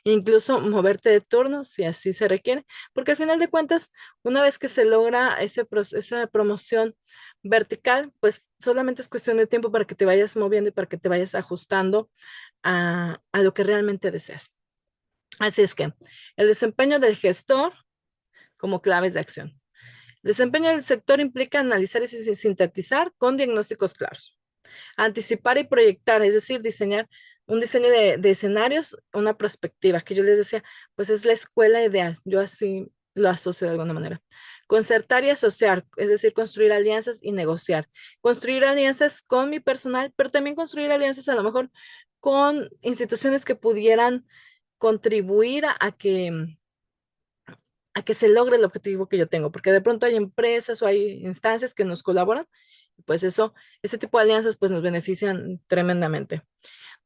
Incluso moverte de turno, si así se requiere, porque al final de cuentas, una vez que se logra esa promoción vertical, pues solamente es cuestión de tiempo para que te vayas moviendo y para que te vayas ajustando a lo que realmente deseas. Así es que el desempeño del gestor como claves de acción. El desempeño del sector implica analizar y sintetizar con diagnósticos claros. Anticipar y proyectar, es decir, diseñar un diseño de escenarios, una perspectiva, que yo les decía, pues es la escuela ideal, yo así lo asocio de alguna manera. Concertar y asociar, es decir, construir alianzas y negociar. Construir alianzas con mi personal, pero también construir alianzas a lo mejor con instituciones que pudieran contribuir a que se logre el objetivo que yo tengo, porque de pronto hay empresas o hay instancias que nos colaboran, pues ese tipo de alianzas pues nos benefician tremendamente.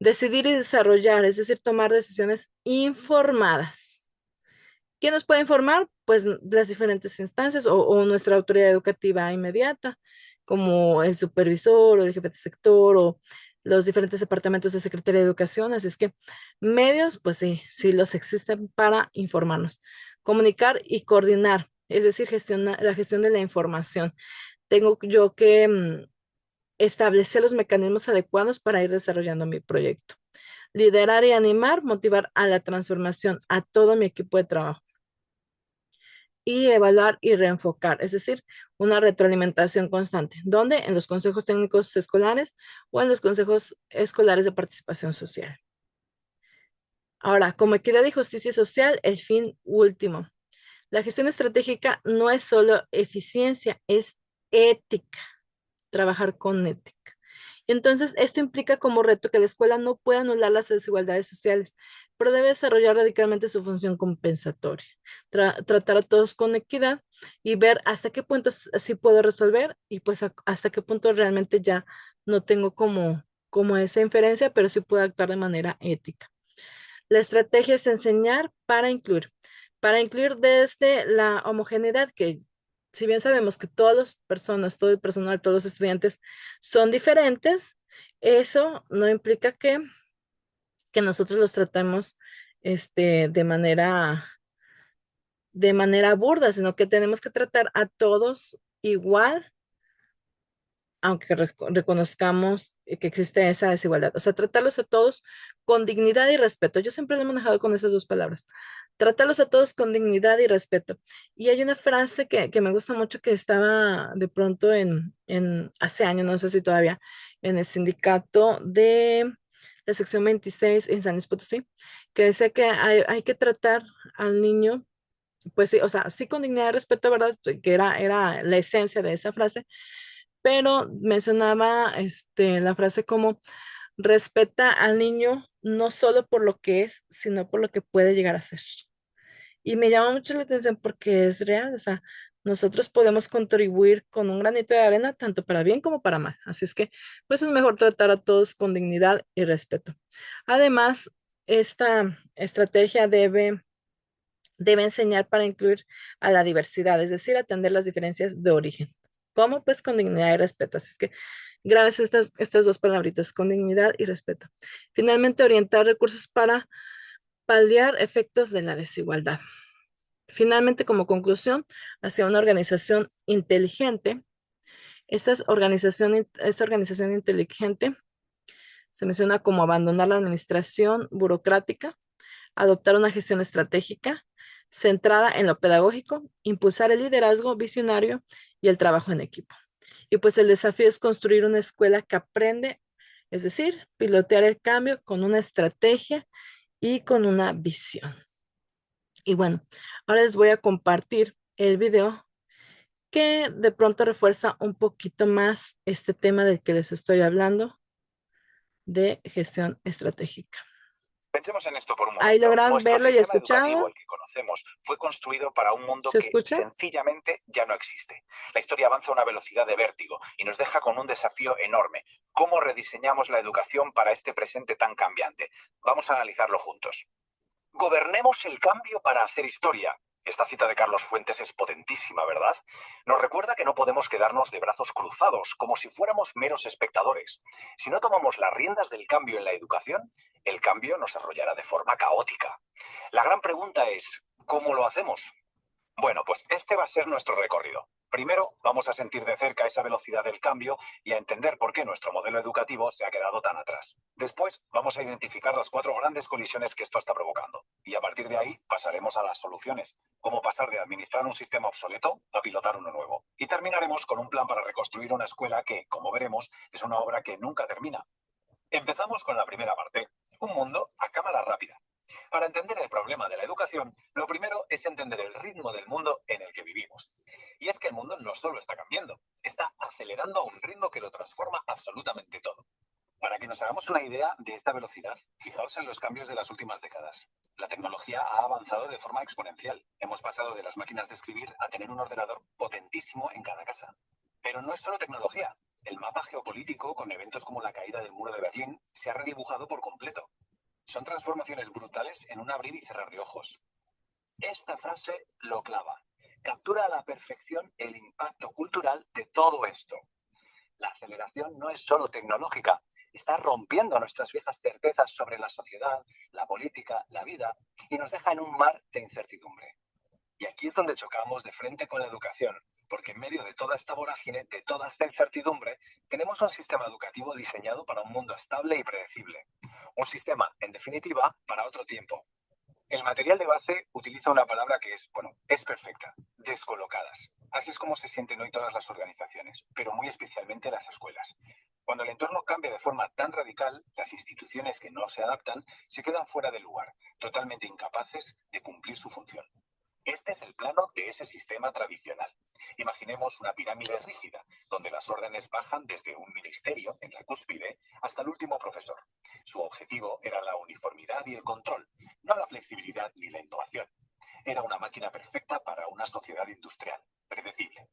Decidir y desarrollar, es decir, tomar decisiones informadas. ¿Quién nos puede informar? Pues las diferentes instancias o nuestra autoridad educativa inmediata, como el supervisor o el jefe de sector o los diferentes departamentos de Secretaría de Educación. Así es que medios, pues sí, sí los existen para informarnos. Comunicar y coordinar, es decir, la gestión de la información. Tengo yo que establecer los mecanismos adecuados para ir desarrollando mi proyecto. Liderar y animar, motivar a la transformación a todo mi equipo de trabajo y evaluar y reenfocar, es decir, una retroalimentación constante. ¿Dónde? En los consejos técnicos escolares o en los consejos escolares de participación social. Ahora, como equidad y justicia social, el fin último. La gestión estratégica no es solo eficiencia, es ética, trabajar con ética. Y entonces, esto implica como reto que la escuela no pueda anular las desigualdades sociales, pero debe desarrollar radicalmente su función compensatoria, tratar a todos con equidad y ver hasta qué punto sí puedo resolver y pues hasta qué punto realmente ya no tengo como esa inferencia, pero sí puedo actuar de manera ética. La estrategia es enseñar para incluir desde la homogeneidad, que si bien sabemos que todas las personas, todo el personal, todos los estudiantes son diferentes, eso no implica que nosotros los tratemos de manera burda, sino que tenemos que tratar a todos igual aunque reconozcamos que existe esa desigualdad. O sea, tratarlos a todos con dignidad y respeto. Yo siempre lo he manejado con esas dos palabras. Tratarlos a todos con dignidad y respeto. Y hay una frase que me gusta mucho que estaba de pronto hace años, no sé si todavía, en el sindicato de la sección 26 en San Luis Potosí, que decía que hay que tratar al niño, pues sí, o sea, sí con dignidad y respeto, ¿verdad? Que era la esencia de esa frase, pero mencionaba la frase como respeta al niño no solo por lo que es, sino por lo que puede llegar a ser. Y me llama mucho la atención porque es real, o sea, nosotros podemos contribuir con un granito de arena tanto para bien como para mal. Así es que, pues es mejor tratar a todos con dignidad y respeto. Además, esta estrategia debe enseñar para incluir a la diversidad, es decir, atender las diferencias de origen. ¿Cómo? Pues con dignidad y respeto. Así es que grabes estas dos palabritas, con dignidad y respeto. Finalmente, orientar recursos para paliar efectos de la desigualdad. Finalmente, como conclusión, hacia una organización inteligente. Esta organización inteligente se menciona como abandonar la administración burocrática, adoptar una gestión estratégica centrada en lo pedagógico, impulsar el liderazgo visionario y el trabajo en equipo. Y pues el desafío es construir una escuela que aprende, es decir, pilotear el cambio con una estrategia y con una visión. Y bueno, ahora les voy a compartir el video que de pronto refuerza un poquito más este tema del que les estoy hablando de gestión estratégica. Pensemos en esto por un Ahí momento. logran Nuestro verlo y sistema educativo, escucharlo. el que conocemos, fue construido para un mundo ¿Se que escucha? sencillamente ya no existe. La historia avanza a una velocidad de vértigo y nos deja con un desafío enorme. ¿Cómo rediseñamos la educación para este presente tan cambiante? Vamos a analizarlo juntos. Gobernemos el cambio para hacer historia. Esta cita de Carlos Fuentes es potentísima, ¿verdad? Nos recuerda que no podemos quedarnos de brazos cruzados, como si fuéramos meros espectadores. Si no tomamos las riendas del cambio en la educación, el cambio nos arrollará de forma caótica. La gran pregunta es, ¿cómo lo hacemos? Bueno, pues este va a ser nuestro recorrido. Primero, vamos a sentir de cerca esa velocidad del cambio y a entender por qué nuestro modelo educativo se ha quedado tan atrás. Después, vamos a identificar las 4 grandes colisiones que esto está provocando. Y a partir de ahí, pasaremos a las soluciones. Cómo pasar de administrar un sistema obsoleto a pilotar uno nuevo. Y terminaremos con un plan para reconstruir una escuela que, como veremos, es una obra que nunca termina. Empezamos con la primera parte. Un mundo a cámara rápida. Para entender el problema de la educación, lo primero es entender el ritmo del mundo en el que vivimos. Y es que el mundo no solo está cambiando, está acelerando a un ritmo que lo transforma absolutamente todo. Para que nos hagamos una idea de esta velocidad, fijaos en los cambios de las últimas décadas. La tecnología ha avanzado de forma exponencial. Hemos pasado de las máquinas de escribir a tener un ordenador potentísimo en cada casa. Pero no es solo tecnología. El mapa geopolítico, con eventos como la caída del muro de Berlín, se ha redibujado por completo. Son transformaciones brutales en un abrir y cerrar de ojos. Esta frase lo clava. Captura a la perfección el impacto cultural de todo esto. La aceleración no es solo tecnológica, está rompiendo nuestras viejas certezas sobre la sociedad, la política, la vida, y nos deja en un mar de incertidumbre. Y aquí es donde chocamos de frente con la educación, porque en medio de toda esta vorágine, de toda esta incertidumbre, tenemos un sistema educativo diseñado para un mundo estable y predecible. Un sistema, en definitiva, para otro tiempo. El material de base utiliza una palabra que es, bueno, es perfecta, descolocadas. Así es como se sienten hoy todas las organizaciones, pero muy especialmente las escuelas. Cuando el entorno cambia de forma tan radical, las instituciones que no se adaptan se quedan fuera de lugar, totalmente incapaces de cumplir su función. Este es el plano de ese sistema tradicional. Imaginemos una pirámide rígida, donde las órdenes bajan desde un ministerio, en la cúspide, hasta el último profesor. Su objetivo era la uniformidad y el control, no la flexibilidad ni la innovación. Era una máquina perfecta para una sociedad industrial, predecible.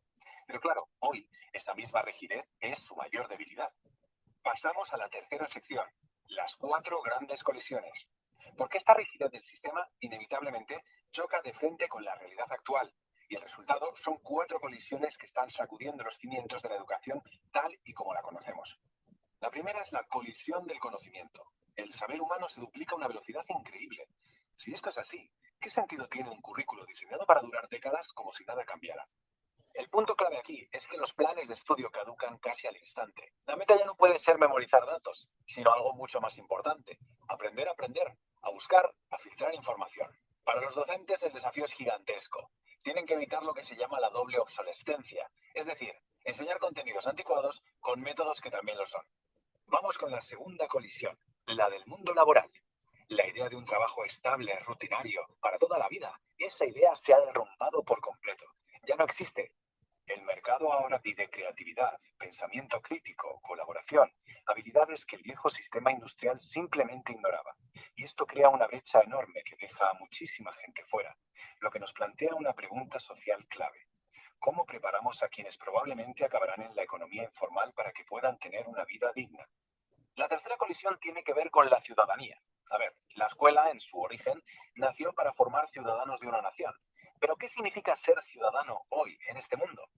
Pero claro, hoy esa misma rigidez es su mayor debilidad. Pasamos a la tercera sección, las cuatro grandes colisiones. Porque esta rigidez del sistema inevitablemente choca de frente con la realidad actual, y el resultado son cuatro colisiones que están sacudiendo los cimientos de la educación tal y como la conocemos. La primera es la colisión del conocimiento. El saber humano se duplica a una velocidad increíble. Si esto es así, ¿qué sentido tiene un currículo diseñado para durar décadas como si nada cambiara? El punto clave aquí es que los planes de estudio caducan casi al instante. La meta ya no puede ser memorizar datos, sino algo mucho más importante. Aprender a aprender, a buscar, a filtrar información. Para los docentes el desafío es gigantesco. Tienen que evitar lo que se llama la doble obsolescencia, es decir, enseñar contenidos anticuados con métodos que también lo son. Vamos con la segunda colisión, la del mundo laboral. La idea de un trabajo estable, rutinario, para toda la vida. Esa idea se ha derrumbado por completo. Ya no existe. El mercado ahora pide creatividad, pensamiento crítico, colaboración, habilidades que el viejo sistema industrial simplemente ignoraba. Y esto crea una brecha enorme que deja a muchísima gente fuera, lo que nos plantea una pregunta social clave. ¿Cómo preparamos a quienes probablemente acabarán en la economía informal para que puedan tener una vida digna? La tercera colisión tiene que ver con la ciudadanía. A ver, la escuela, en su origen, nació para formar ciudadanos de una nación. Pero ¿qué significa ser ciudadano hoy, en este mundo?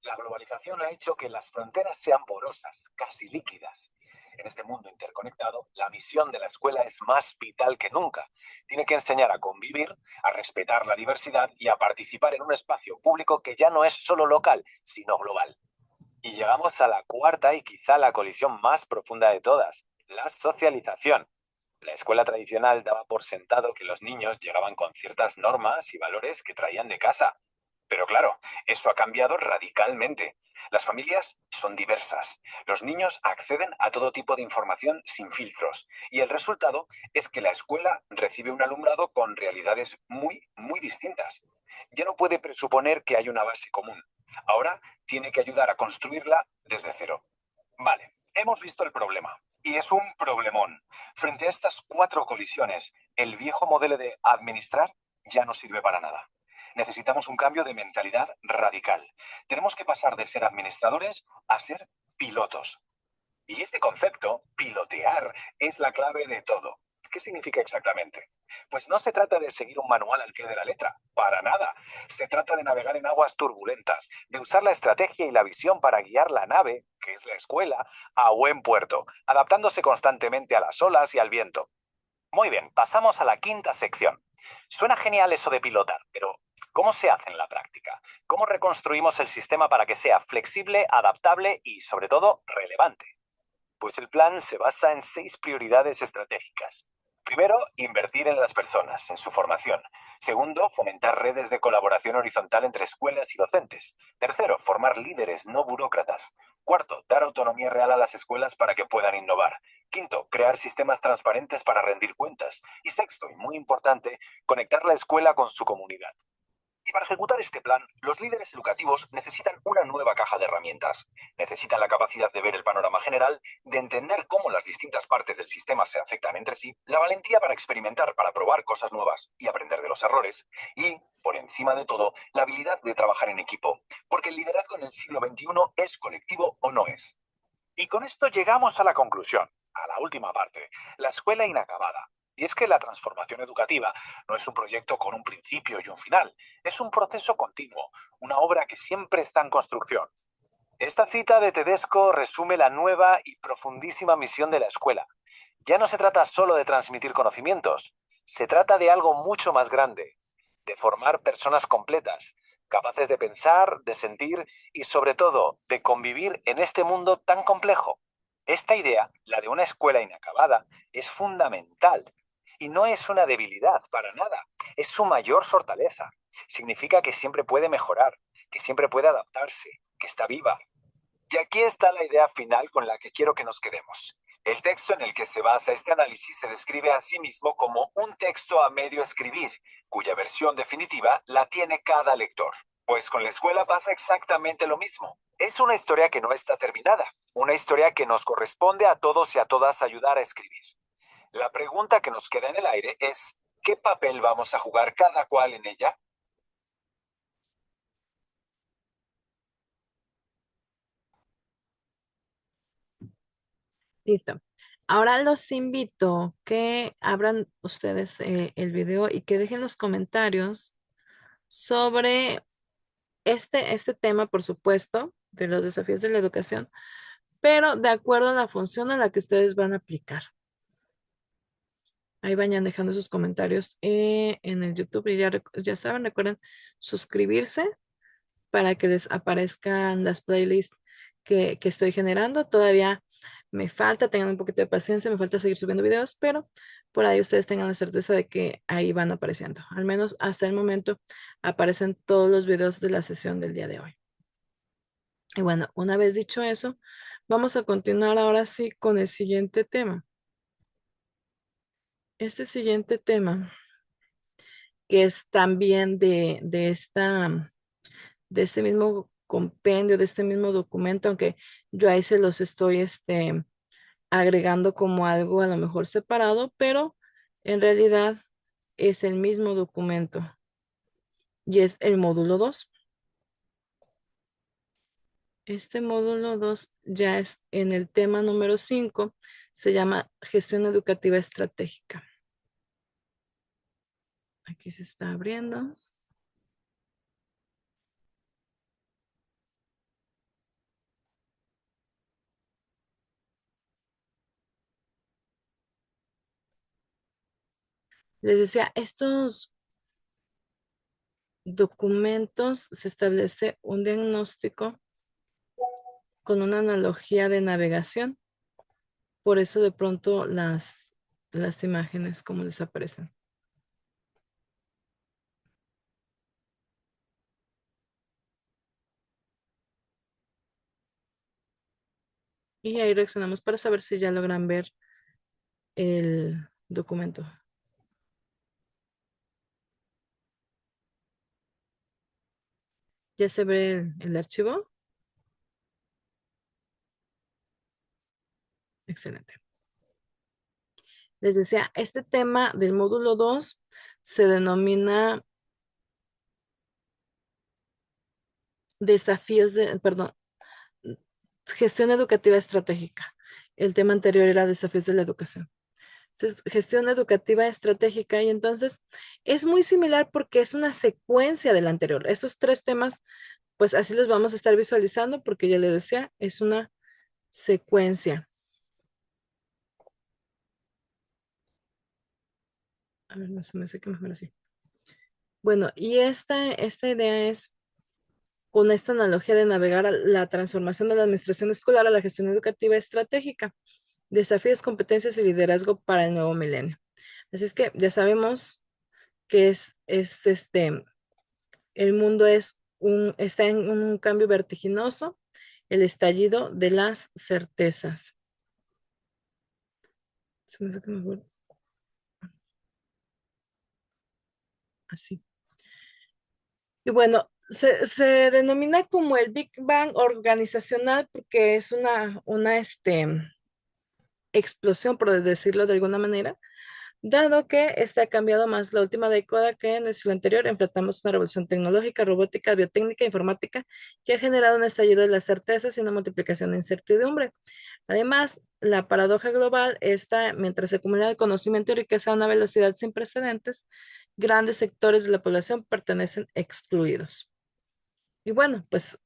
La globalización ha hecho que las fronteras sean porosas, casi líquidas. En este mundo interconectado, la misión de la escuela es más vital que nunca. Tiene que enseñar a convivir, a respetar la diversidad y a participar en un espacio público que ya no es solo local, sino global. Y llegamos a la cuarta y quizá la colisión más profunda de todas, la socialización. La escuela tradicional daba por sentado que los niños llegaban con ciertas normas y valores que traían de casa. Pero claro, eso ha cambiado radicalmente. Las familias son diversas. Los niños acceden a todo tipo de información sin filtros. Y el resultado es que la escuela recibe un alumnado con realidades muy distintas. Ya no puede presuponer que hay una base común. Ahora tiene que ayudar a construirla desde cero. Vale, hemos visto el problema. Y es un problemón. Frente a estas cuatro colisiones, el viejo modelo de administrar ya no sirve para nada. Necesitamos un cambio de mentalidad radical. Tenemos que pasar de ser administradores a ser pilotos. Y este concepto, pilotear, es la clave de todo. ¿Qué significa exactamente? Pues no se trata de seguir un manual al pie de la letra, para nada. Se trata de navegar en aguas turbulentas, de usar la estrategia y la visión para guiar la nave, que es la escuela, a buen puerto, adaptándose constantemente a las olas y al viento. Muy bien, pasamos a la quinta sección. Suena genial eso de pilotar, pero ¿cómo se hace en la práctica? ¿Cómo reconstruimos el sistema para que sea flexible, adaptable y, sobre todo, relevante? Pues el plan se basa en 6 prioridades estratégicas. Primero, invertir en las personas, en su formación. Segundo, fomentar redes de colaboración horizontal entre escuelas y docentes. Tercero, formar líderes, no burócratas. Cuarto, dar autonomía real a las escuelas para que puedan innovar. Quinto, crear sistemas transparentes para rendir cuentas. Y sexto, y muy importante, conectar la escuela con su comunidad. Y para ejecutar este plan, los líderes educativos necesitan una nueva caja de herramientas. Necesitan la capacidad de ver el panorama general, de entender cómo las distintas partes del sistema se afectan entre sí, la valentía para experimentar, para probar cosas nuevas y aprender de los errores, y, por encima de todo, la habilidad de trabajar en equipo, porque el liderazgo en el siglo XXI es colectivo o no es. Y con esto llegamos a la conclusión, a la última parte, la escuela inacabada. Y es que la transformación educativa no es un proyecto con un principio y un final, es un proceso continuo, una obra que siempre está en construcción. Esta cita de Tedesco resume la nueva y profundísima misión de la escuela. Ya no se trata solo de transmitir conocimientos, se trata de algo mucho más grande, de formar personas completas, capaces de pensar, de sentir y sobre todo de convivir en este mundo tan complejo. Esta idea, la de una escuela inacabada, es fundamental y no es una debilidad para nada, es su mayor fortaleza. Significa que siempre puede mejorar, que siempre puede adaptarse, que está viva. Y aquí está la idea final con la que quiero que nos quedemos. El texto en el que se basa este análisis se describe a sí mismo como un texto a medio escribir, cuya versión definitiva la tiene cada lector. Pues con la escuela pasa exactamente lo mismo. Es una historia que no está terminada, una historia que nos corresponde a todos y a todas ayudar a escribir. La pregunta que nos queda en el aire es, ¿qué papel vamos a jugar cada cual en ella? Listo. Ahora los invito que abran ustedes el video y que dejen los comentarios sobre este tema, por supuesto, de los desafíos de la educación, pero de acuerdo a la función a la que ustedes van a aplicar. Ahí vayan dejando sus comentarios en el YouTube y ya saben, recuerden suscribirse para que les aparezcan las playlists que estoy generando. Todavía me falta, tengan un poquito de paciencia, me falta seguir subiendo videos, pero por ahí ustedes tengan la certeza de que ahí van apareciendo. Al menos hasta el momento aparecen todos los videos de la sesión del día de hoy. Y bueno, una vez dicho eso, vamos a continuar ahora sí con el siguiente tema. Este siguiente tema, que es también de este mismo compendio, de este mismo documento, aunque yo ahí se los estoy agregando como algo a lo mejor separado, pero en realidad es el mismo documento y es el módulo 2. Este módulo 2 ya es en el tema número 5, se llama gestión educativa estratégica. Aquí se está abriendo. Les decía, estos documentos se establece un diagnóstico con una analogía de navegación. Por eso de pronto las imágenes como les aparecen. Y ahí reaccionamos para saber si ya logran ver el documento. ¿Ya se ve el archivo? Excelente. Les decía, este tema del módulo 2 se denomina perdón, gestión educativa estratégica. El tema anterior era desafíos de la educación. Es gestión educativa estratégica y entonces es muy similar porque es una secuencia del anterior. Estos tres temas, pues así los vamos a estar visualizando porque ya les decía, es una secuencia. A ver, no se me hace que mejor así. Bueno, y esta idea es con esta analogía de navegar a la transformación de la administración escolar a la gestión educativa estratégica, desafíos, competencias y liderazgo para el nuevo milenio. Así es que ya sabemos que el mundo está en un cambio vertiginoso, el estallido de las certezas. Se me hace que mejor así. Y bueno, se denomina como el Big Bang organizacional porque es una explosión, por decirlo de alguna manera, dado que este ha cambiado más la última década que en el siglo anterior. Enfrentamos una revolución tecnológica, robótica, biotécnica, informática, que ha generado un estallido de las certezas y una multiplicación de incertidumbre. Además, la paradoja global está, mientras se acumula el conocimiento y riqueza a una velocidad sin precedentes, grandes sectores de la población pertenecen excluidos. Y bueno, pues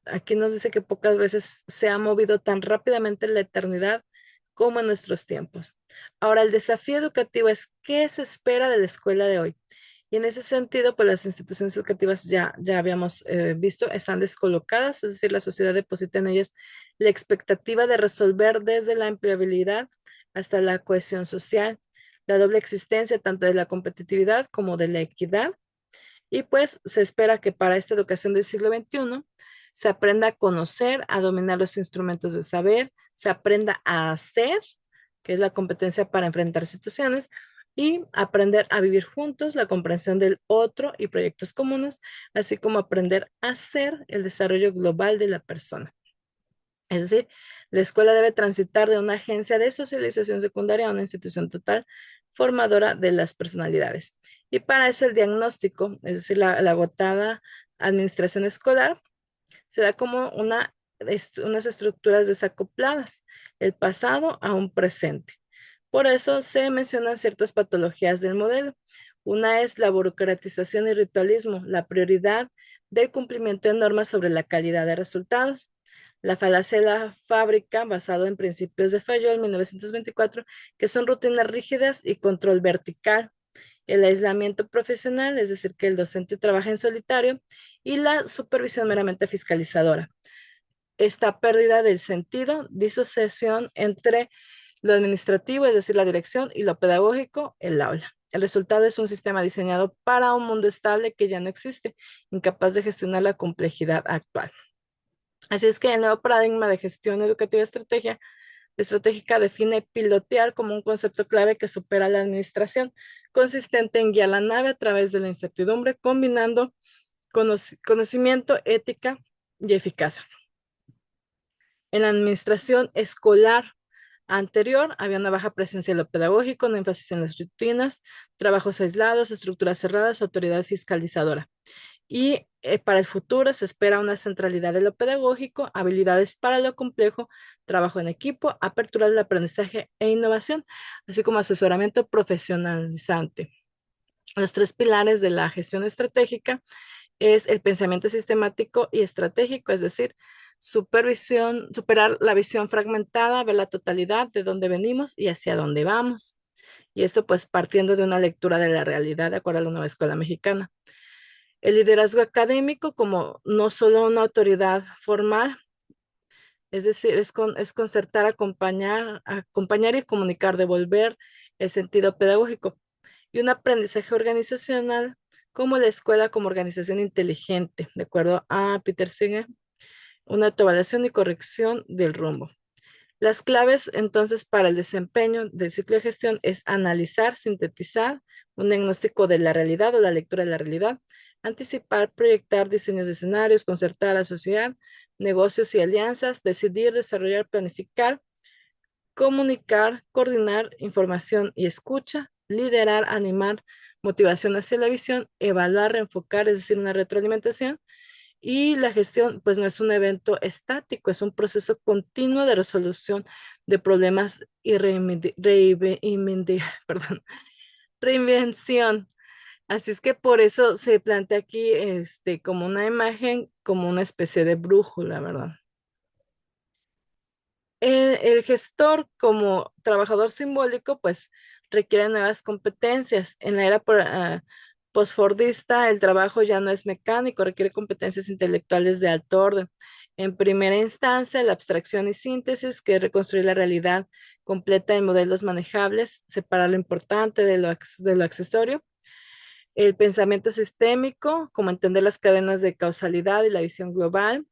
aquí nos dice que pocas veces se ha movido tan rápidamente la eternidad como en nuestros tiempos. Ahora, el desafío educativo es qué se espera de la escuela de hoy. Y en ese sentido, pues las instituciones educativas ya habíamos visto, están descolocadas, es decir, la sociedad deposita en ellas la expectativa de resolver desde la empleabilidad hasta la cohesión social, la doble existencia tanto de la competitividad como de la equidad. Y pues se espera que para esta educación del siglo XXI se aprenda a conocer, a dominar los instrumentos de saber, se aprenda a hacer que es la competencia para enfrentar situaciones, y aprender a vivir juntos, la comprensión del otro y proyectos comunes, así como aprender a ser el desarrollo global de la persona. Es decir, la escuela debe transitar de una agencia de socialización secundaria a una institución total formadora de las personalidades. Y para eso el diagnóstico, es decir, la agotada administración escolar, se da como unas estructuras desacopladas, el pasado a un presente. Por eso se mencionan ciertas patologías del modelo. Una es la burocratización y ritualismo, la prioridad del cumplimiento de normas sobre la calidad de resultados. La falacia de la fábrica, basado en principios de Fayol en 1924, que son rutinas rígidas y control vertical. El aislamiento profesional, es decir, que el docente trabaja en solitario, y la supervisión meramente fiscalizadora. Esta pérdida del sentido, disociación entre lo administrativo, es decir, la dirección, y lo pedagógico, el aula. El resultado es un sistema diseñado para un mundo estable que ya no existe, incapaz de gestionar la complejidad actual. Así es que el nuevo paradigma de gestión educativa estratégica define pilotear como un concepto clave que supera la administración, consistente en guiar la nave a través de la incertidumbre, combinando conocimiento, ética y eficacia. En la administración escolar anterior había una baja presencia en lo pedagógico, un énfasis en las rutinas, trabajos aislados, estructuras cerradas, autoridad fiscalizadora. Y para el futuro se espera una centralidad de lo pedagógico, habilidades para lo complejo, trabajo en equipo, apertura del aprendizaje e innovación, así como asesoramiento profesionalizante. Los tres pilares de la gestión estratégica es el pensamiento sistemático y estratégico, es decir, superar la visión fragmentada, ver la totalidad de dónde venimos y hacia dónde vamos. Y esto pues partiendo de una lectura de la realidad de acuerdo a la nueva escuela mexicana. El liderazgo académico como no solo una autoridad formal, es decir, es concertar, acompañar y comunicar, devolver el sentido pedagógico. Y un aprendizaje organizacional como la escuela como organización inteligente, de acuerdo a Peter Singer, una autoevaluación y corrección del rumbo. Las claves entonces para el desempeño del ciclo de gestión es analizar, sintetizar un diagnóstico de la realidad o la lectura de la realidad, anticipar, proyectar diseños de escenarios, concertar, asociar negocios y alianzas, decidir, desarrollar, planificar, comunicar, coordinar información y escucha, liderar, animar, motivación hacia la visión, evaluar, reenfocar, es decir, una retroalimentación. Y la gestión, pues no es un evento estático, es un proceso continuo de resolución de problemas y perdón, reinvención. Así es que por eso se plantea aquí como una imagen, como una especie de brújula, ¿verdad? El gestor como trabajador simbólico, pues requiere nuevas competencias. En la era postfordista, el trabajo ya no es mecánico, requiere competencias intelectuales de alto orden. En primera instancia, la abstracción y síntesis, que es reconstruir la realidad completa en modelos manejables, separar lo importante de lo accesorio. El pensamiento sistémico, como entender las cadenas de causalidad y la visión global.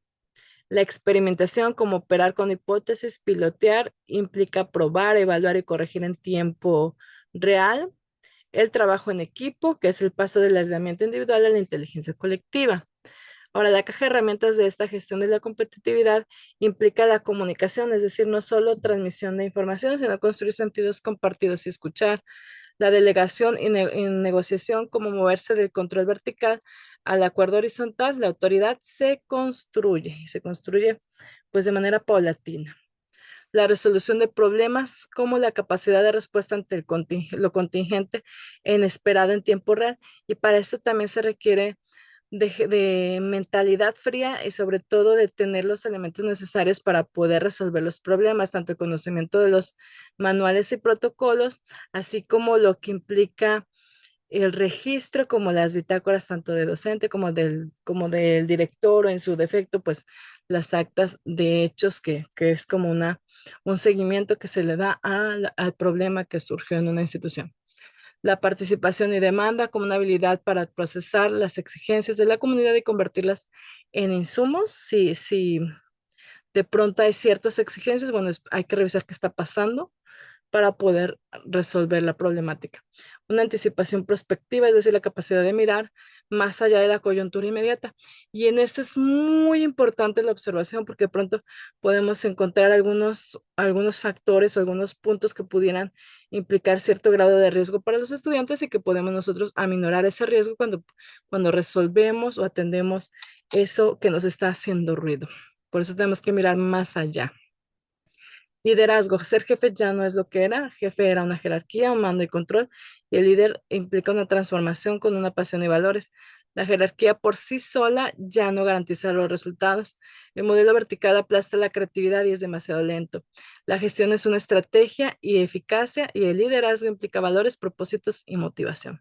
La experimentación, como operar con hipótesis, pilotear, implica probar, evaluar y corregir en tiempo real. El trabajo en equipo, que es el paso del aislamiento individual a la inteligencia colectiva. Ahora, la caja de herramientas de esta gestión de la competitividad implica la comunicación, es decir, no solo transmisión de información, sino construir sentidos compartidos y escuchar. La delegación y negociación, como moverse del control vertical al acuerdo horizontal, la autoridad se construye y se construye pues de manera paulatina. La resolución de problemas como la capacidad de respuesta ante lo contingente inesperado en tiempo real. Y para esto también se requiere de mentalidad fría y sobre todo de tener los elementos necesarios para poder resolver los problemas, tanto el conocimiento de los manuales y protocolos, así como lo que implica el registro, como las bitácoras tanto de docente como del director o en su defecto, pues las actas de hechos que es como un seguimiento que se le da al problema que surgió en una institución. La participación y demanda como una habilidad para procesar las exigencias de la comunidad y convertirlas en insumos. Si de pronto hay ciertas exigencias, bueno, hay que revisar qué está pasando para poder resolver la problemática. Una anticipación prospectiva, es decir, la capacidad de mirar más allá de la coyuntura inmediata. Y en esto es muy importante la observación porque de pronto podemos encontrar algunos factores o algunos puntos que pudieran implicar cierto grado de riesgo para los estudiantes y que podemos nosotros aminorar ese riesgo cuando resolvemos o atendemos eso que nos está haciendo ruido. Por eso tenemos que mirar más allá. Liderazgo. Ser jefe ya no es lo que era. Jefe era una jerarquía, un mando y control. Y el líder implica una transformación con una pasión y valores. La jerarquía por sí sola ya no garantiza los resultados. El modelo vertical aplasta la creatividad y es demasiado lento. La gestión es una estrategia y eficacia y el liderazgo implica valores, propósitos y motivación.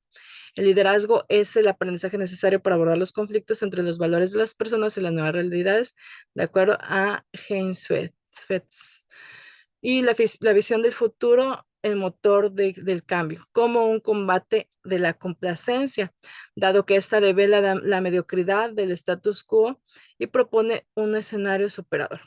El liderazgo es el aprendizaje necesario para abordar los conflictos entre los valores de las personas y las nuevas realidades, de acuerdo a Heinz Fetz. Y la visión del futuro, el motor del cambio, como un combate de la complacencia, dado que esta devela la mediocridad del status quo y propone un escenario superador.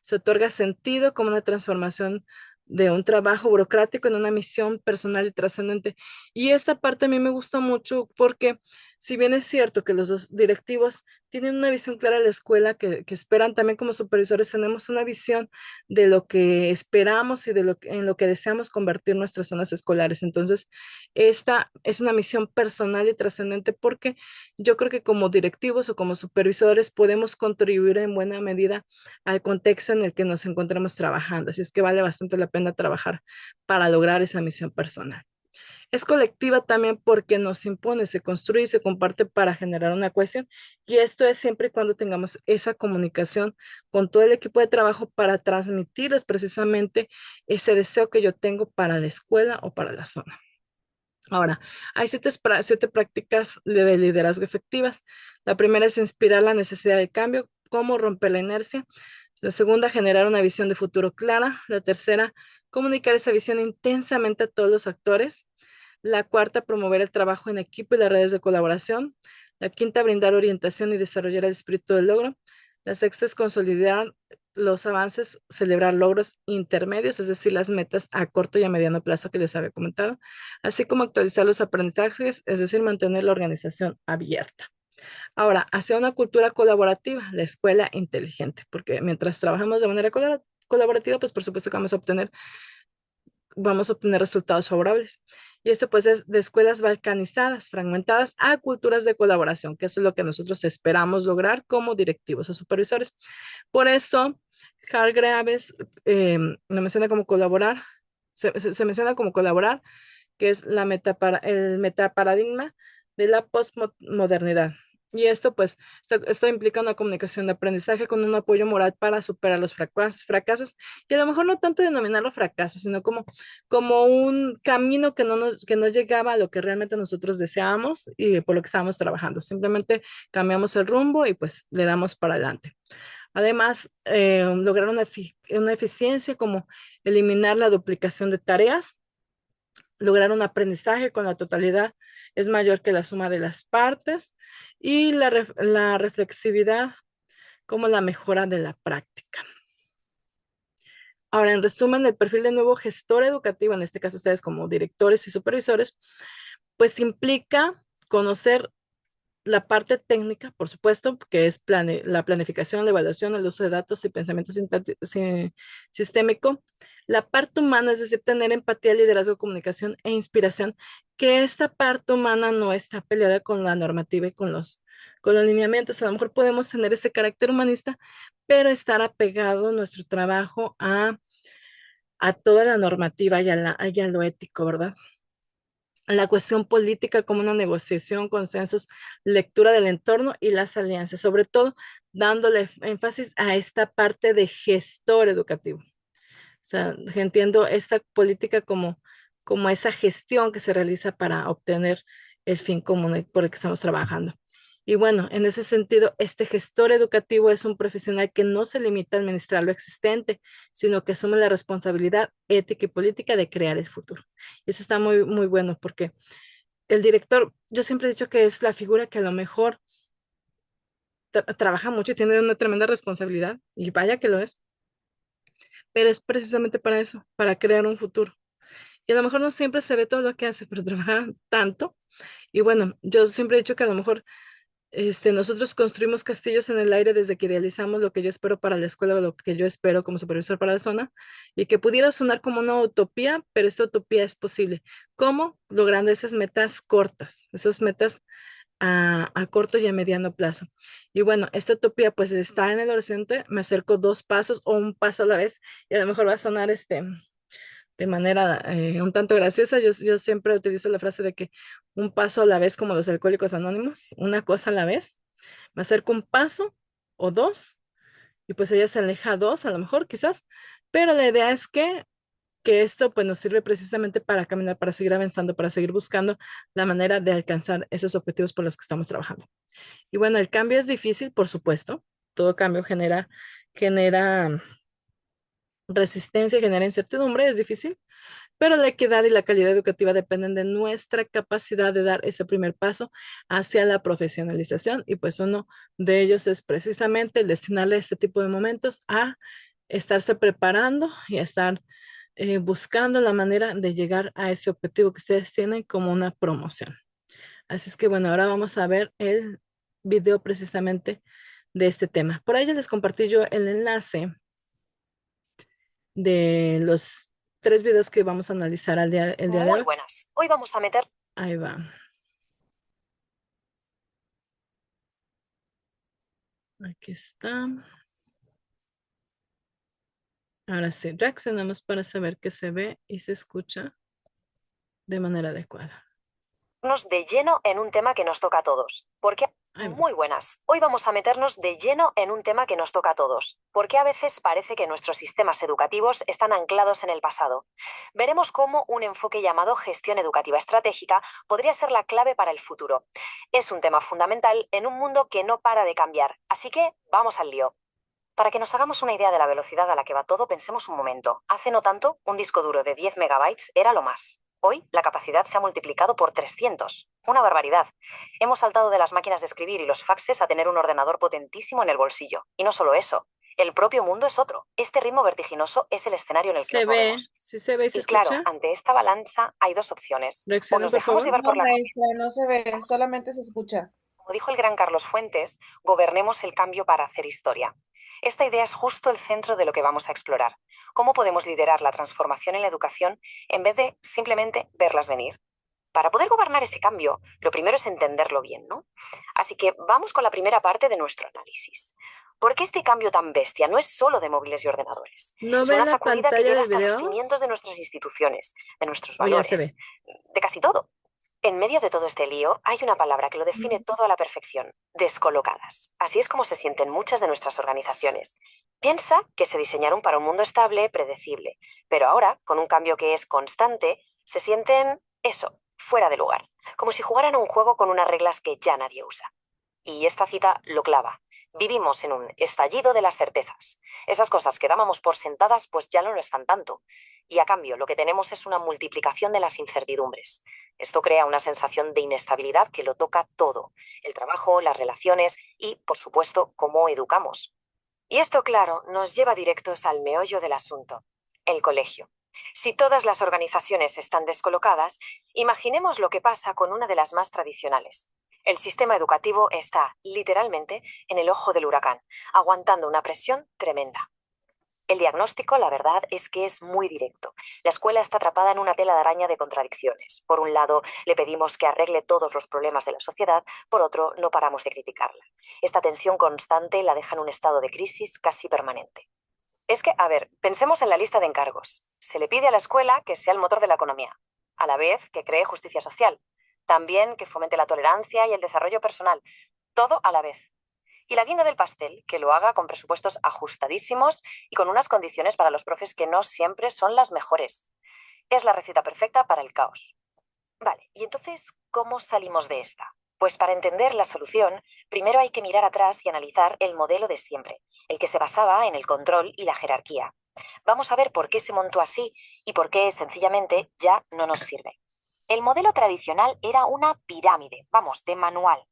Se otorga sentido como una transformación de un trabajo burocrático en una misión personal y trascendente. Y esta parte a mí me gusta mucho porque si bien es cierto que los dos directivos tienen una visión clara de la escuela que esperan también como supervisores, tenemos una visión de lo que esperamos y de en lo que deseamos convertir nuestras zonas escolares. Entonces, esta es una misión personal y trascendente porque yo creo que como directivos o como supervisores podemos contribuir en buena medida al contexto en el que nos encontramos trabajando. Así es que vale bastante la pena trabajar para lograr esa misión personal. Es colectiva también porque nos impone, se construye y se comparte para generar una cohesión. Y esto es siempre y cuando tengamos esa comunicación con todo el equipo de trabajo para transmitirles precisamente ese deseo que yo tengo para la escuela o para la zona. Ahora, hay siete prácticas de liderazgo efectivas. La primera es inspirar la necesidad de cambio, cómo romper la inercia. La segunda, generar una visión de futuro clara. La tercera, comunicar esa visión intensamente a todos los actores. La cuarta, promover el trabajo en equipo y las redes de colaboración. La quinta, brindar orientación y desarrollar el espíritu del logro. La sexta es consolidar los avances, celebrar logros intermedios, es decir, las metas a corto y a mediano plazo que les había comentado, así como actualizar los aprendizajes, es decir, mantener la organización abierta. Ahora, hacia una cultura colaborativa, la escuela inteligente, porque mientras trabajamos de manera colaborativa, pues por supuesto que vamos a obtener resultados favorables. Y esto pues es de escuelas balcanizadas, fragmentadas a culturas de colaboración, que eso es lo que nosotros esperamos lograr como directivos o supervisores. Por eso, Hargraves lo menciona como colaborar, se menciona como colaborar, que es el metaparadigma de la postmodernidad. Y esto, pues, esto implica una comunicación de aprendizaje con un apoyo moral para superar los fracasos, y a lo mejor no tanto denominarlo fracasos, sino como un camino que no llegaba a lo que realmente nosotros deseábamos y por lo que estábamos trabajando. Simplemente cambiamos el rumbo y pues le damos para adelante. Además, lograr una eficiencia como eliminar la duplicación de tareas, lograr un aprendizaje con la totalidad es mayor que la suma de las partes y la reflexividad como la mejora de la práctica. Ahora, en resumen, el perfil de nuevo gestor educativo, en este caso ustedes como directores y supervisores, pues implica conocer la parte técnica, por supuesto, que es la planificación, la evaluación, el uso de datos y pensamiento sistémico. La parte humana, es decir, tener empatía, liderazgo, comunicación e inspiración, que esta parte humana no está peleada con la normativa y con los lineamientos. A lo mejor podemos tener ese carácter humanista, pero estar apegado nuestro trabajo a toda la normativa y a lo ético, ¿verdad? La cuestión política como una negociación, consensos, lectura del entorno y las alianzas, sobre todo dándole énfasis a esta parte de gestor educativo. O sea, entiendo esta política como esa gestión que se realiza para obtener el fin común por el que estamos trabajando. Y bueno, en ese sentido, este gestor educativo es un profesional que no se limita a administrar lo existente, sino que asume la responsabilidad ética y política de crear el futuro. Y eso está muy, muy bueno porque el director, yo siempre he dicho que es la figura que a lo mejor trabaja mucho y tiene una tremenda responsabilidad, y vaya que lo es, pero es precisamente para eso, para crear un futuro. Y a lo mejor no siempre se ve todo lo que hace, pero trabaja tanto. Y bueno, yo siempre he dicho que a lo mejor nosotros construimos castillos en el aire desde que idealizamos lo que yo espero para la escuela o lo que yo espero como supervisor para la zona y que pudiera sonar como una utopía, pero esta utopía es posible. ¿Cómo? Logrando esas metas cortas, esas metas a corto y a mediano plazo. Y bueno, esta utopía pues está en el horizonte, me acerco dos pasos o un paso a la vez y a lo mejor va a sonar de manera un tanto graciosa. Yo siempre utilizo la frase de que un paso a la vez como los alcohólicos anónimos, una cosa a la vez. Me acerco un paso o dos y pues ella se aleja dos a lo mejor quizás, pero la idea es que esto pues nos sirve precisamente para caminar, para seguir avanzando, para seguir buscando la manera de alcanzar esos objetivos por los que estamos trabajando. Y bueno, el cambio es difícil, por supuesto. Todo cambio genera resistencia, genera incertidumbre, es difícil, pero la equidad y la calidad educativa dependen de nuestra capacidad de dar ese primer paso hacia la profesionalización y pues uno de ellos es precisamente el destinarle este tipo de momentos a estarse preparando y a estar buscando la manera de llegar a ese objetivo que ustedes tienen como una promoción. Así es que bueno, ahora vamos a ver el video precisamente de este tema. Por ahí ya les compartí yo el enlace de los tres videos que vamos a analizar el día de Muy hoy. buenas. Hoy vamos a meter... Ahí va. Aquí está. Ahora sí, reaccionamos para saber que se ve y se escucha de manera adecuada. de lleno en un tema que nos toca a todos. Porque... Ahí va. Muy buenas. Hoy vamos a meternos de lleno en un tema que nos toca a todos, porque a veces parece que nuestros sistemas educativos están anclados en el pasado. Veremos cómo un enfoque llamado gestión educativa estratégica podría ser la clave para el futuro. Es un tema fundamental en un mundo que no para de cambiar, así que vamos al lío. Para que nos hagamos una idea de la velocidad a la que va todo, pensemos un momento. Hace no tanto, un disco duro de 10 megabytes era lo más. Hoy, la capacidad se ha multiplicado por 300. Una barbaridad. Hemos saltado de las máquinas de escribir y los faxes a tener un ordenador potentísimo en el bolsillo. Y no solo eso. El propio mundo es otro. Este ritmo vertiginoso es el escenario en el que Se nos ve, movemos. sí se ve y se Y claro, escucha. ante esta balanza hay dos opciones. O Reaccionen, nos por dejamos favor. llevar No, por la... maestra, no se ve, solamente se escucha. Como dijo el gran Carlos Fuentes, gobernemos el cambio para hacer historia. Esta idea es justo el centro de lo que vamos a explorar. ¿Cómo podemos liderar la transformación en la educación en vez de simplemente verlas venir? Para poder gobernar ese cambio, lo primero es entenderlo bien, ¿no? Así que vamos con la primera parte de nuestro análisis. ¿Por qué este cambio tan bestia no es solo de móviles y ordenadores? ¿No Es ven una la sacudida que pantalla llega del hasta los video? cimientos de nuestras instituciones, de nuestros ¿O ya se ve? valores, de casi todo. En medio de todo este lío hay una palabra que lo define todo a la perfección: descolocadas. Así es como se sienten muchas de nuestras organizaciones. Piensa que se diseñaron para un mundo estable, predecible, pero ahora, con un cambio que es constante, se sienten eso, fuera de lugar, como si jugaran a un juego con unas reglas que ya nadie usa. Y esta cita lo clava. Vivimos en un estallido de las certezas. Esas cosas que dábamos por sentadas pues ya no lo están tanto. Y a cambio lo que tenemos es una multiplicación de las incertidumbres. Esto crea una sensación de inestabilidad que lo toca todo: el trabajo, las relaciones y, por supuesto, cómo educamos. Y esto, claro, nos lleva directos al meollo del asunto: el colegio. Si todas las organizaciones están descolocadas, imaginemos lo que pasa con una de las más tradicionales. El sistema educativo está, literalmente, en el ojo del huracán, aguantando una presión tremenda. El diagnóstico, la verdad, es que es muy directo. La escuela está atrapada en una tela de araña de contradicciones. Por un lado, le pedimos que arregle todos los problemas de la sociedad; por otro, no paramos de criticarla. Esta tensión constante la deja en un estado de crisis casi permanente. Es que, a ver, pensemos en la lista de encargos. Se le pide a la escuela que sea el motor de la economía, a la vez que cree justicia social, también que fomente la tolerancia y el desarrollo personal, todo a la vez. Y la guinda del pastel, que lo haga con presupuestos ajustadísimos y con unas condiciones para los profes que no siempre son las mejores. Es la receta perfecta para el caos. Vale, ¿y entonces cómo salimos de esta? Pues para entender la solución, primero hay que mirar atrás y analizar el modelo de siempre, el que se basaba en el control y la jerarquía. Vamos a ver por qué se montó así y por qué sencillamente ya no nos sirve. El modelo tradicional era una pirámide, vamos, de manual.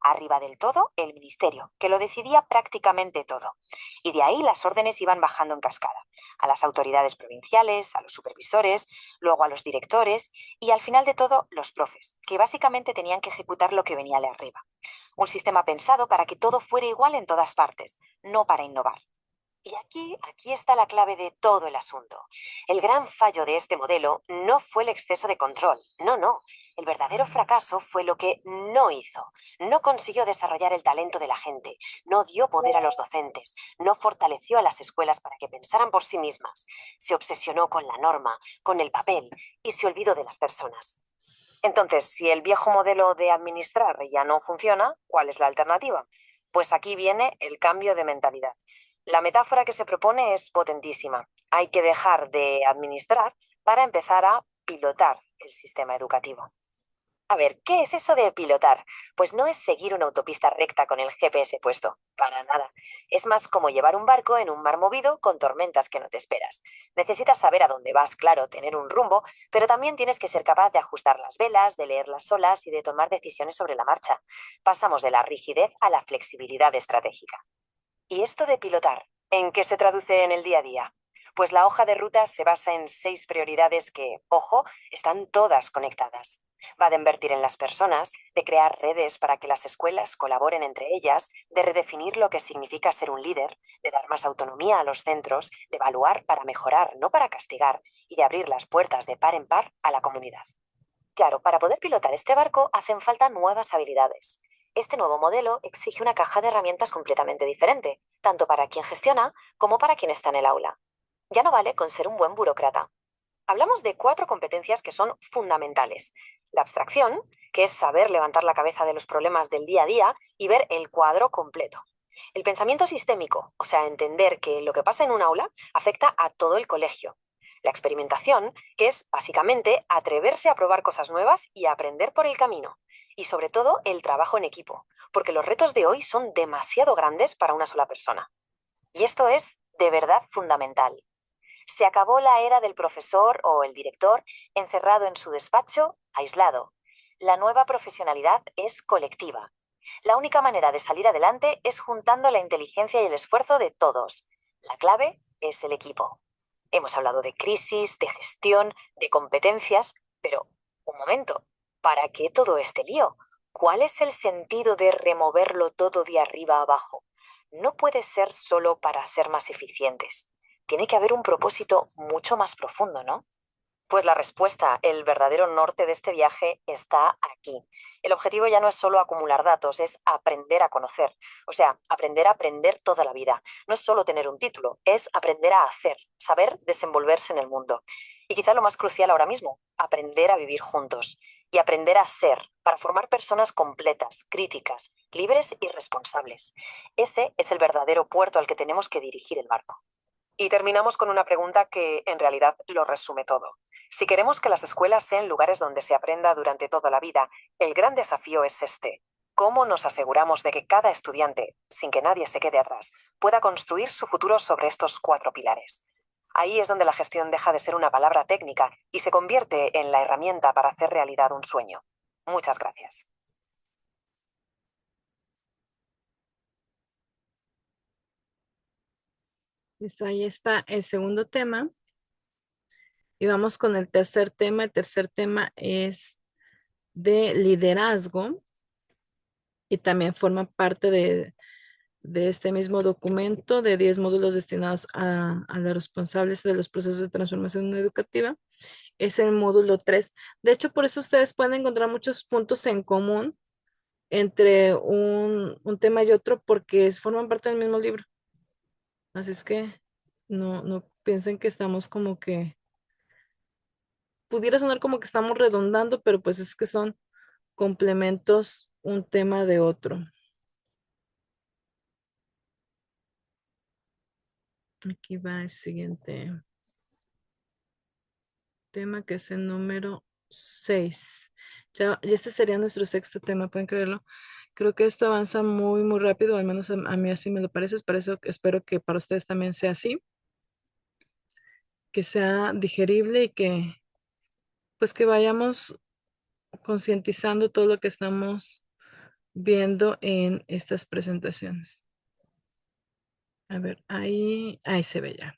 Arriba del todo, el ministerio, que lo decidía prácticamente todo. Y de ahí las órdenes iban bajando en cascada, a las autoridades provinciales, a los supervisores, luego a los directores y al final de todo los profes, que básicamente tenían que ejecutar lo que venía de arriba. Un sistema pensado para que todo fuera igual en todas partes, no para innovar. Y aquí está la clave de todo el asunto. El gran fallo de este modelo no fue el exceso de control, no, no. El verdadero fracaso fue lo que no hizo. No consiguió desarrollar el talento de la gente, no dio poder a los docentes, no fortaleció a las escuelas para que pensaran por sí mismas. Se obsesionó con la norma, con el papel y se olvidó de las personas. Entonces, si el viejo modelo de administrar ya no funciona, ¿cuál es la alternativa? Pues aquí viene el cambio de mentalidad. La metáfora que se propone es potentísima. Hay que dejar de administrar para empezar a pilotar el sistema educativo. A ver, ¿qué es eso de pilotar? Pues no es seguir una autopista recta con el GPS puesto, para nada. Es más como llevar un barco en un mar movido con tormentas que no te esperas. Necesitas saber a dónde vas, claro, tener un rumbo, pero también tienes que ser capaz de ajustar las velas, de leer las olas y de tomar decisiones sobre la marcha. Pasamos de la rigidez a la flexibilidad estratégica. ¿Y esto de pilotar? ¿En qué se traduce en el día a día? Pues la hoja de ruta se basa en 6 prioridades que, ojo, están todas conectadas. Va de invertir en las personas, de crear redes para que las escuelas colaboren entre ellas, de redefinir lo que significa ser un líder, de dar más autonomía a los centros, de evaluar para mejorar, no para castigar, y de abrir las puertas de par en par a la comunidad. Claro, para poder pilotar este barco hacen falta nuevas habilidades. Este nuevo modelo exige una caja de herramientas completamente diferente, tanto para quien gestiona como para quien está en el aula. Ya no vale con ser un buen burócrata. Hablamos de 4 competencias que son fundamentales. La abstracción, que es saber levantar la cabeza de los problemas del día a día y ver el cuadro completo. El pensamiento sistémico, o sea, entender que lo que pasa en un aula afecta a todo el colegio. La experimentación, que es básicamente atreverse a probar cosas nuevas y a aprender por el camino. Y sobre todo el trabajo en equipo, porque los retos de hoy son demasiado grandes para una sola persona. Y esto es de verdad fundamental. Se acabó la era del profesor o el director encerrado en su despacho, aislado. La nueva profesionalidad es colectiva. La única manera de salir adelante es juntando la inteligencia y el esfuerzo de todos. La clave es el equipo. Hemos hablado de crisis, de gestión, de competencias, pero un momento, ¿para qué todo este lío? ¿Cuál es el sentido de removerlo todo de arriba a abajo? No puede ser solo para ser más eficientes. Tiene que haber un propósito mucho más profundo, ¿no? Pues la respuesta, el verdadero norte de este viaje está aquí. El objetivo ya no es solo acumular datos, es aprender a conocer. O sea, aprender a aprender toda la vida. No es solo tener un título, es aprender a hacer, saber desenvolverse en el mundo. Y quizá lo más crucial ahora mismo, aprender a vivir juntos y aprender a ser, para formar personas completas, críticas, libres y responsables. Ese es el verdadero puerto al que tenemos que dirigir el barco. Y terminamos con una pregunta que en realidad lo resume todo. Si queremos que las escuelas sean lugares donde se aprenda durante toda la vida, el gran desafío es este. ¿Cómo nos aseguramos de que cada estudiante, sin que nadie se quede atrás, pueda construir su futuro sobre estos 4 pilares? Ahí es donde la gestión deja de ser una palabra técnica y se convierte en la herramienta para hacer realidad un sueño. Muchas gracias. Listo, ahí está el segundo tema. Y vamos con el tercer tema. El tercer tema es de liderazgo y también forma parte de este mismo documento de 10 módulos destinados a los responsables de los procesos de transformación educativa. Es el módulo 3. De hecho, por eso ustedes pueden encontrar muchos puntos en común entre un tema y otro porque forman parte del mismo libro. Así es que no piensen que estamos como que, pudiera sonar como que estamos redundando, pero pues es que son complementos un tema de otro. Aquí va el siguiente tema que es el número 6. Ya este sería nuestro sexto tema, ¿pueden creerlo? Creo que esto avanza muy, muy rápido, al menos a mí así me lo parece. Por eso espero que para ustedes también sea así, que sea digerible y que pues que vayamos concientizando todo lo que estamos viendo en estas presentaciones. A ver, ahí se ve ya.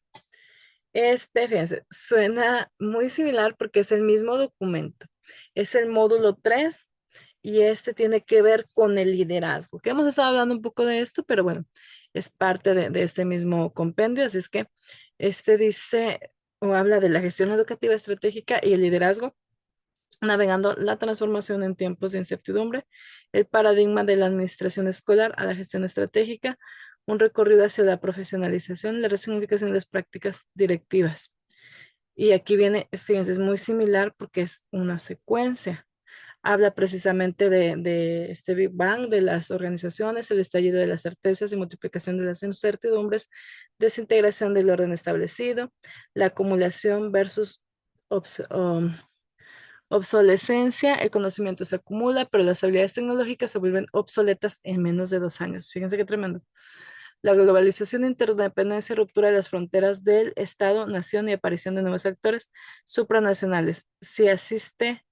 Fíjense, suena muy similar porque es el mismo documento. Es el módulo 3 y este tiene que ver con el liderazgo, que hemos estado hablando un poco de esto, pero bueno, es parte de este mismo compendio. Así es que este dice o habla de la gestión educativa estratégica y el liderazgo, navegando la transformación en tiempos de incertidumbre, el paradigma de la administración escolar a la gestión estratégica, un recorrido hacia la profesionalización, la resignificación de las prácticas directivas. Y aquí viene, fíjense, es muy similar porque es una secuencia. Habla precisamente de este Big Bang, de las organizaciones, el estallido de las certezas y multiplicación de las incertidumbres, desintegración del orden establecido, la acumulación versus obsolescencia. El conocimiento se acumula, pero las habilidades tecnológicas se vuelven obsoletas en menos de 2 años. Fíjense qué tremendo. La globalización, interdependencia, ruptura de las fronteras del Estado, nación y aparición de nuevos actores supranacionales. Se asiste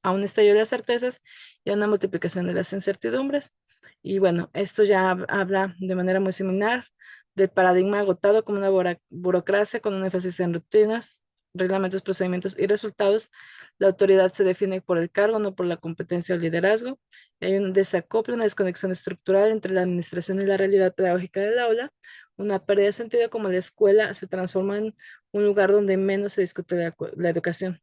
a un estallido de las certezas y a una multiplicación de las incertidumbres. Y bueno, esto ya habla de manera muy similar del paradigma agotado como una burocracia con un énfasis en rutinas, reglamentos, procedimientos y resultados. La autoridad se define por el cargo, no por la competencia o liderazgo. Hay un desacople, una desconexión estructural entre la administración y la realidad pedagógica del aula, una pérdida de sentido como la escuela se transforma en un lugar donde menos se discute la educación.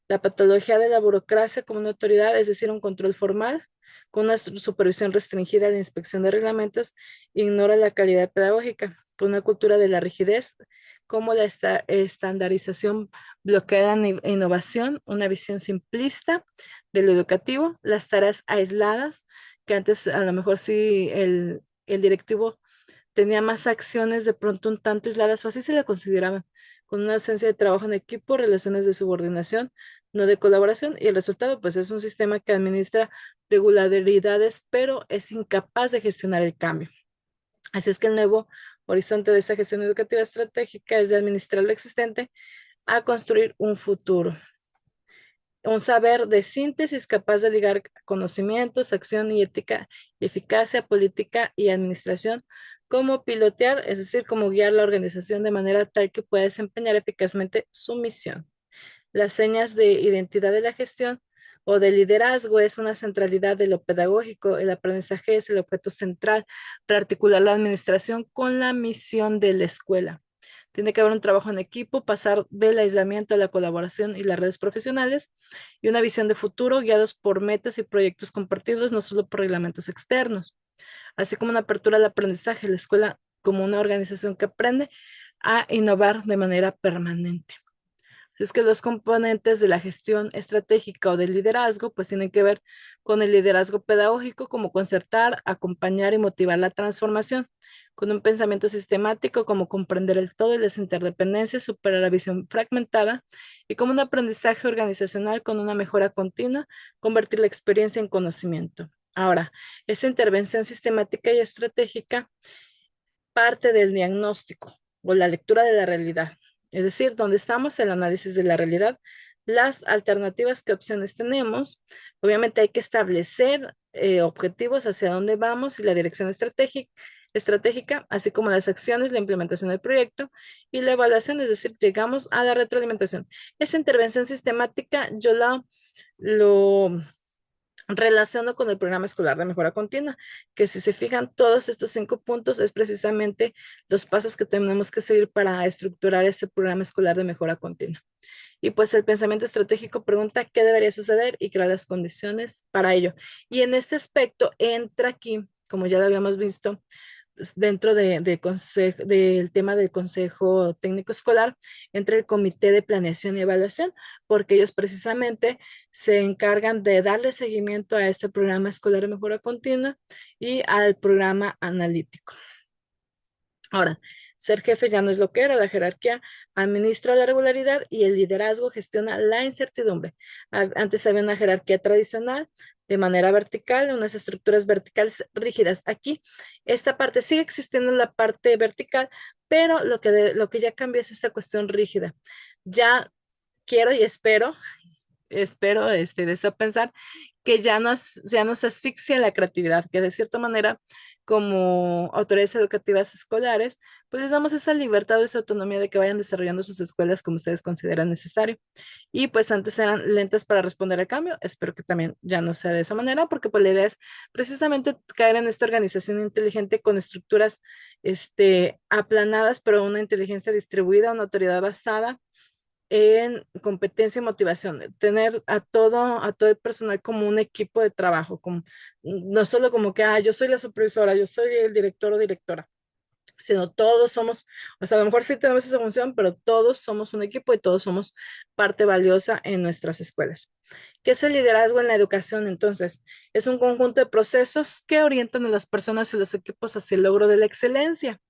La patología de la burocracia como una autoridad, es decir, un control formal, con una supervisión restringida a la inspección de reglamentos, ignora la calidad pedagógica, con una cultura de la rigidez, como la estandarización bloquea la innovación, una visión simplista de lo educativo, las tareas aisladas, que antes a lo mejor sí el directivo tenía más acciones de pronto un tanto aisladas o así se le consideraban, con una ausencia de trabajo en equipo, relaciones de subordinación, no de colaboración, y el resultado pues es un sistema que administra regularidades, pero es incapaz de gestionar el cambio. Así es que el nuevo horizonte de esta gestión educativa estratégica es de administrar lo existente a construir un futuro. Un saber de síntesis capaz de ligar conocimientos, acción y ética, eficacia, política y administración, cómo pilotear, es decir, cómo guiar la organización de manera tal que pueda desempeñar eficazmente su misión. Las señas de identidad de la gestión o de liderazgo es una centralidad de lo pedagógico, el aprendizaje es el objeto central, rearticular la administración con la misión de la escuela. Tiene que haber un trabajo en equipo, pasar del aislamiento a la colaboración y las redes profesionales y una visión de futuro guiados por metas y proyectos compartidos, no solo por reglamentos externos, así como una apertura al aprendizaje, la escuela como una organización que aprende a innovar de manera permanente. Si es que los componentes de la gestión estratégica o del liderazgo, pues tienen que ver con el liderazgo pedagógico, como concertar, acompañar y motivar la transformación, con un pensamiento sistemático, como comprender el todo y las interdependencias, superar la visión fragmentada, y como un aprendizaje organizacional con una mejora continua, convertir la experiencia en conocimiento. Ahora, esta intervención sistemática y estratégica parte del diagnóstico o la lectura de la realidad, es decir, donde estamos, el análisis de la realidad, las alternativas, qué opciones tenemos. Obviamente hay que establecer objetivos hacia dónde vamos y la dirección estratégica, así como las acciones, la implementación del proyecto y la evaluación, es decir, llegamos a la retroalimentación. Esa intervención sistemática yo lo relaciono con el programa escolar de mejora continua, que si se fijan, todos estos 5 puntos es precisamente los pasos que tenemos que seguir para estructurar este programa escolar de mejora continua. Y pues el pensamiento estratégico pregunta qué debería suceder y crear las condiciones para ello. Y en este aspecto entra aquí, como ya lo habíamos visto, dentro del tema del Consejo Técnico Escolar, entre el Comité de Planeación y Evaluación, porque ellos precisamente se encargan de darle seguimiento a este programa escolar de mejora continua y al programa analítico. Ahora, ser jefe ya no es lo que era, la jerarquía administra la regularidad y el liderazgo gestiona la incertidumbre. Antes había una jerarquía tradicional de manera vertical, unas estructuras verticales rígidas. Aquí, esta parte sigue existiendo en la parte vertical, pero lo que ya cambió es esta cuestión rígida. Ya quiero y espero espero, deseo pensar que ya nos asfixia la creatividad, que de cierta manera, como autoridades educativas escolares, pues les damos esa libertad o esa autonomía de que vayan desarrollando sus escuelas como ustedes consideran necesario. Y pues antes eran lentas para responder al cambio, espero que también ya no sea de esa manera, porque pues la idea es precisamente caer en esta organización inteligente con estructuras, aplanadas, pero una inteligencia distribuida, una autoridad basada en competencia y motivación, tener a todo el personal como un equipo de trabajo, como, no solo como que, yo soy la supervisora, yo soy el director o directora, sino todos somos, o sea, a lo mejor sí tenemos esa función, pero todos somos un equipo y todos somos parte valiosa en nuestras escuelas. ¿Qué es el liderazgo en la educación? Entonces, es un conjunto de procesos que orientan a las personas y los equipos hacia el logro de la excelencia.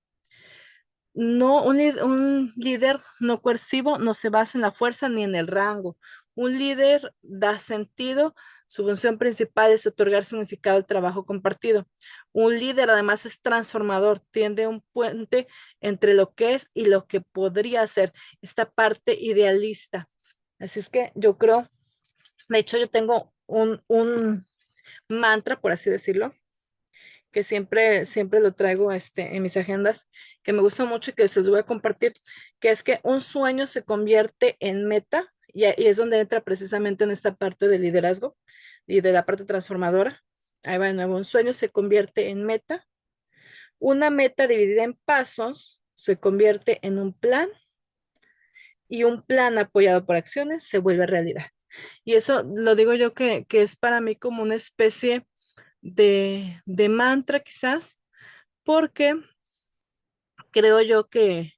No, un líder no coercivo no se basa en la fuerza ni en el rango. Un líder da sentido, su función principal es otorgar significado al trabajo compartido. Un líder además es transformador, tiende un puente entre lo que es y lo que podría ser, esta parte idealista. Así es que yo creo, de hecho yo tengo un mantra, por así decirlo, que siempre lo traigo en mis agendas, que me gusta mucho y que se los voy a compartir, que es que un sueño se convierte en meta y es donde entra precisamente en esta parte de liderazgo y de la parte transformadora. Ahí va de nuevo, un sueño se convierte en meta, una meta dividida en pasos se convierte en un plan y un plan apoyado por acciones se vuelve realidad. Y eso lo digo yo que es para mí como una especie de mantra quizás, porque creo yo que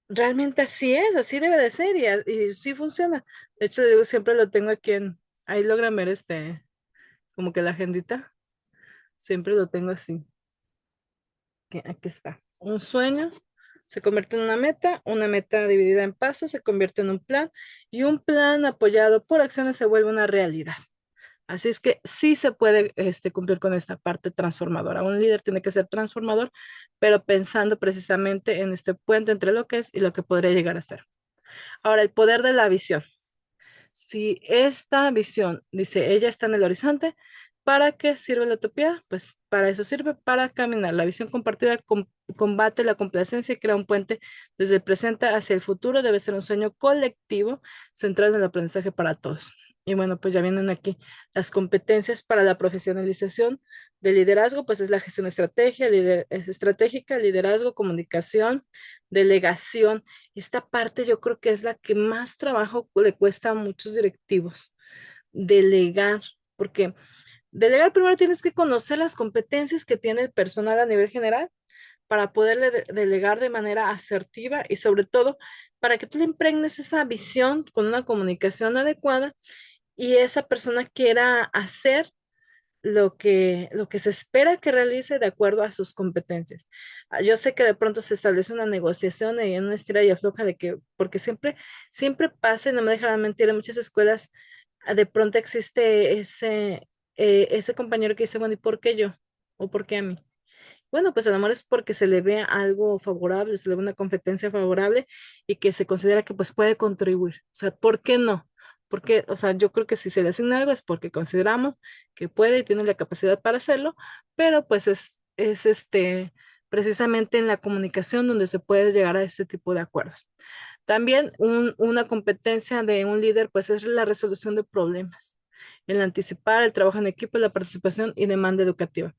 realmente así es, así debe de ser y sí funciona. De hecho, digo, siempre lo tengo aquí ahí logran ver como que la agendita, siempre lo tengo así, que aquí está. Un sueño se convierte en una meta dividida en pasos se convierte en un plan y un plan apoyado por acciones se vuelve una realidad. Así es que sí se puede cumplir con esta parte transformadora. Un líder tiene que ser transformador, pero pensando precisamente en este puente entre lo que es y lo que podría llegar a ser. Ahora, el poder de la visión. Si esta visión, dice, ella está en el horizonte, ¿para qué sirve la utopía? Pues para eso sirve, para caminar. La visión compartida combate la complacencia y crea un puente desde el presente hacia el futuro. Debe ser un sueño colectivo centrado en el aprendizaje para todos. Y bueno, pues ya vienen aquí las competencias para la profesionalización del liderazgo, pues es la gestión es estratégica, liderazgo, comunicación, delegación. Esta parte yo creo que es la que más trabajo le cuesta a muchos directivos, delegar, porque delegar primero tienes que conocer las competencias que tiene el personal a nivel general para poderle delegar de manera asertiva y sobre todo para que tú le impregnes esa visión con una comunicación adecuada y esa persona quiera hacer lo que se espera que realice de acuerdo a sus competencias. Yo sé que de pronto se establece una negociación y una estira y afloja de que, porque siempre pasa, y no me dejarán mentir, en muchas escuelas de pronto existe ese compañero que dice, bueno, ¿y por qué yo? ¿O por qué a mí? Bueno, pues a lo mejor es porque se le ve algo favorable, se le ve una competencia favorable y que se considera que pues puede contribuir. O sea, ¿por qué no? Porque, o sea, yo creo que si se le asigna algo es porque consideramos que puede y tiene la capacidad para hacerlo, pero pues es precisamente en la comunicación donde se puede llegar a este tipo de acuerdos. También una competencia de un líder pues es la resolución de problemas, el anticipar, el trabajo en equipo, la participación y demanda educativa.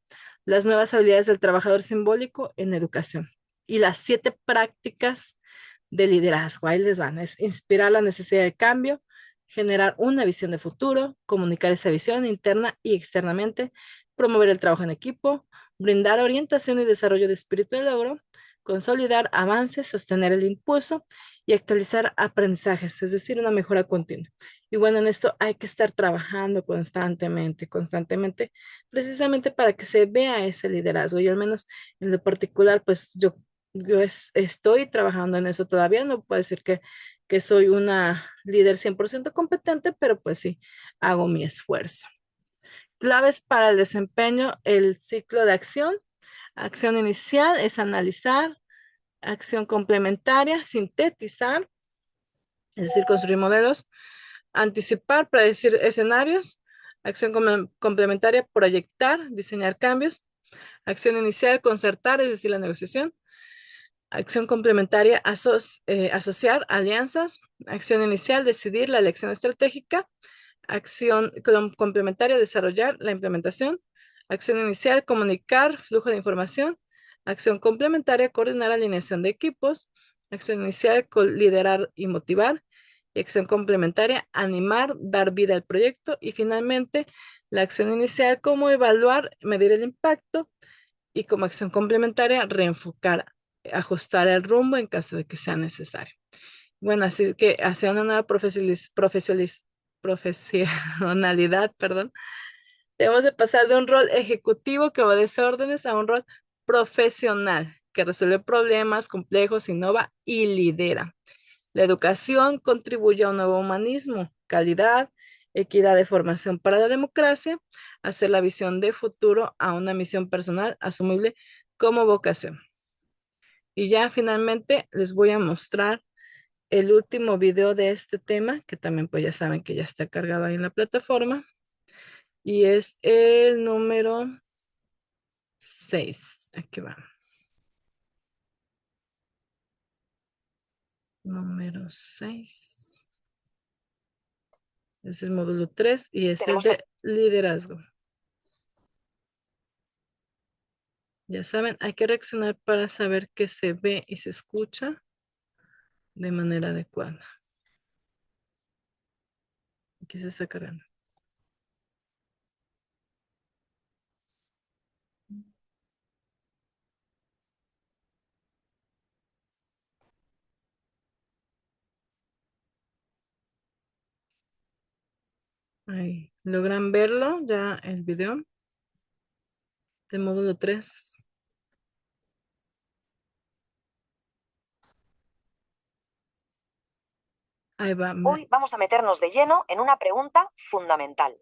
Las nuevas habilidades del trabajador simbólico en educación. Y las 7 prácticas de liderazgo. Ahí les van. Es inspirar la necesidad de cambio, generar una visión de futuro, comunicar esa visión interna y externamente, promover el trabajo en equipo, brindar orientación y desarrollo de espíritu de logro, consolidar avances, sostener el impulso y actualizar aprendizajes, es decir, una mejora continua. Y bueno, en esto hay que estar trabajando constantemente, precisamente para que se vea ese liderazgo. Y al menos en lo particular, pues estoy trabajando en eso todavía. No puedo decir que soy una líder 100% competente, pero pues sí, hago mi esfuerzo. Claves para el desempeño, el ciclo de acción. Acción inicial es analizar, acción complementaria, sintetizar, es decir, construir modelos, anticipar, predecir escenarios, acción complementaria, proyectar, diseñar cambios, acción inicial, concertar, es decir, la negociación, acción complementaria, asociar alianzas, acción inicial, decidir la elección estratégica, acción complementaria, desarrollar la implementación, acción inicial, comunicar, flujo de información, acción complementaria, coordinar alineación de equipos, acción inicial, liderar y motivar, y acción complementaria, animar, dar vida al proyecto, y finalmente la acción inicial, como evaluar, medir el impacto, y como acción complementaria, reenfocar, ajustar el rumbo en caso de que sea necesario. Bueno, así que hacia una nueva profesionalidad, perdón, debemos de pasar de un rol ejecutivo que obedece órdenes a un rol profesional que resuelve problemas complejos, innova y lidera. La educación contribuye a un nuevo humanismo, calidad, equidad de formación para la democracia, hacer la visión de futuro a una misión personal asumible como vocación. Y ya finalmente les voy a mostrar el último video de este tema, que también pues ya saben que ya está cargado ahí en la plataforma, y es el número 6. Aquí va. Número 6. Es el módulo 3 y es el Tenemos el de liderazgo. Ya saben, hay que reaccionar para saber que se ve y se escucha de manera adecuada. Aquí se está cargando. Ahí, ¿logran verlo ya el video de módulo 3? Ahí va. Hoy vamos a meternos de lleno en una pregunta fundamental.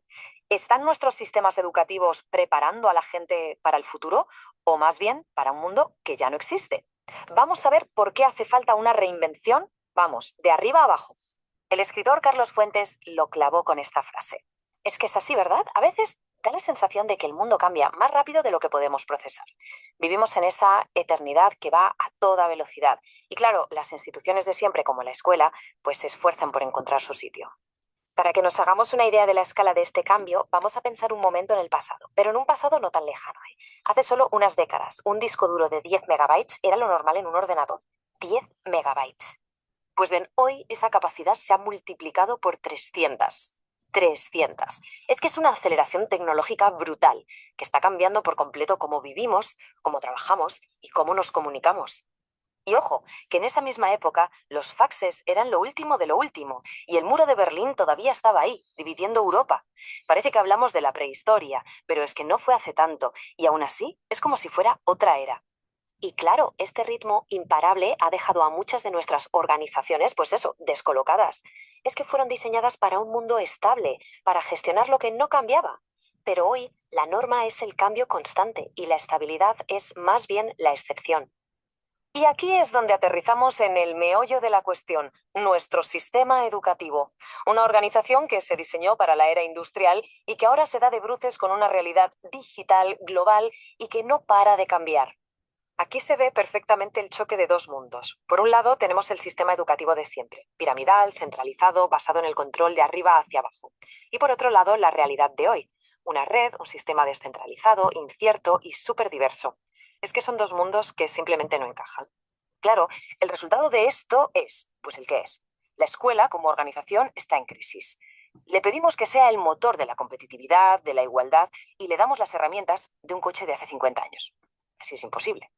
¿Están nuestros sistemas educativos preparando a la gente para el futuro o más bien para un mundo que ya no existe? Vamos a ver por qué hace falta una reinvención, vamos, de arriba a abajo. El escritor Carlos Fuentes lo clavó con esta frase. Es que es así, ¿verdad? A veces da la sensación de que el mundo cambia más rápido de lo que podemos procesar. Vivimos en esa eternidad que va a toda velocidad. Y claro, las instituciones de siempre, como la escuela, pues se esfuerzan por encontrar su sitio. Para que nos hagamos una idea de la escala de este cambio, vamos a pensar un momento en el pasado, pero en un pasado no tan lejano. Hace solo unas décadas, un disco duro de 10 megabytes era lo normal en un ordenador. 10 megabytes. Pues bien, hoy esa capacidad se ha multiplicado por 300. 300. Es que es una aceleración tecnológica brutal, que está cambiando por completo cómo vivimos, cómo trabajamos y cómo nos comunicamos. Y ojo, que en esa misma época los faxes eran lo último de lo último, y el muro de Berlín todavía estaba ahí, dividiendo Europa. Parece que hablamos de la prehistoria, pero es que no fue hace tanto, y aún así es como si fuera otra era. Y claro, este ritmo imparable ha dejado a muchas de nuestras organizaciones, pues eso, descolocadas. Es que fueron diseñadas para un mundo estable, para gestionar lo que no cambiaba. Pero hoy la norma es el cambio constante y la estabilidad es más bien la excepción. Y aquí es donde aterrizamos en el meollo de la cuestión, nuestro sistema educativo. Una organización que se diseñó para la era industrial y que ahora se da de bruces con una realidad digital, global y que no para de cambiar. Aquí se ve perfectamente el choque de dos mundos. Por un lado, tenemos el sistema educativo de siempre, piramidal, centralizado, basado en el control de arriba hacia abajo. Y por otro lado, la realidad de hoy, una red, un sistema descentralizado, incierto y súper diverso. Es que son dos mundos que simplemente no encajan. Claro, el resultado de esto es, pues el que es. La escuela, como organización, está en crisis. Le pedimos que sea el motor de la competitividad, de la igualdad, y le damos las herramientas de un coche de hace 50 años. Así es imposible.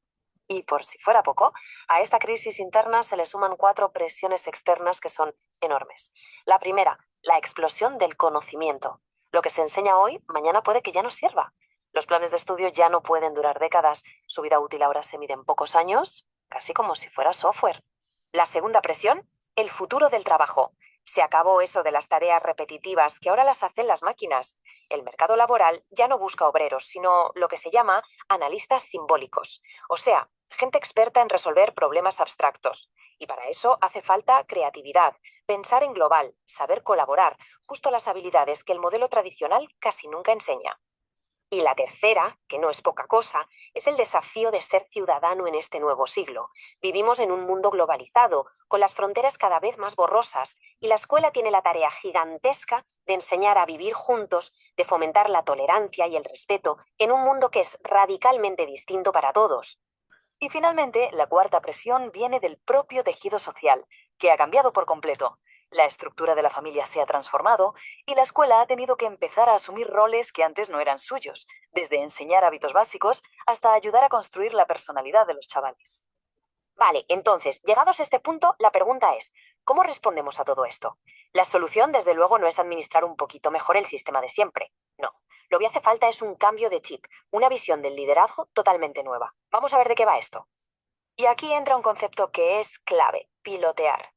Y por si fuera poco, a esta crisis interna se le suman 4 presiones externas que son enormes. La primera, la explosión del conocimiento. Lo que se enseña hoy, mañana puede que ya no sirva. Los planes de estudio ya no pueden durar décadas. Su vida útil ahora se mide en pocos años, casi como si fuera software. La segunda presión, el futuro del trabajo. Se acabó eso de las tareas repetitivas que ahora las hacen las máquinas. El mercado laboral ya no busca obreros, sino lo que se llama analistas simbólicos, o sea, gente experta en resolver problemas abstractos. Y para eso hace falta creatividad, pensar en global, saber colaborar, justo las habilidades que el modelo tradicional casi nunca enseña. Y la tercera, que no es poca cosa, es el desafío de ser ciudadano en este nuevo siglo. Vivimos en un mundo globalizado, con las fronteras cada vez más borrosas, y la escuela tiene la tarea gigantesca de enseñar a vivir juntos, de fomentar la tolerancia y el respeto en un mundo que es radicalmente distinto para todos. Y finalmente, la cuarta presión viene del propio tejido social, que ha cambiado por completo. La estructura de la familia se ha transformado y la escuela ha tenido que empezar a asumir roles que antes no eran suyos, desde enseñar hábitos básicos hasta ayudar a construir la personalidad de los chavales. Vale, entonces, llegados a este punto, la pregunta es, ¿cómo respondemos a todo esto? La solución, desde luego, no es administrar un poquito mejor el sistema de siempre. No. Lo que hace falta es un cambio de chip, una visión del liderazgo totalmente nueva. Vamos a ver de qué va esto. Y aquí entra un concepto que es clave, pilotear.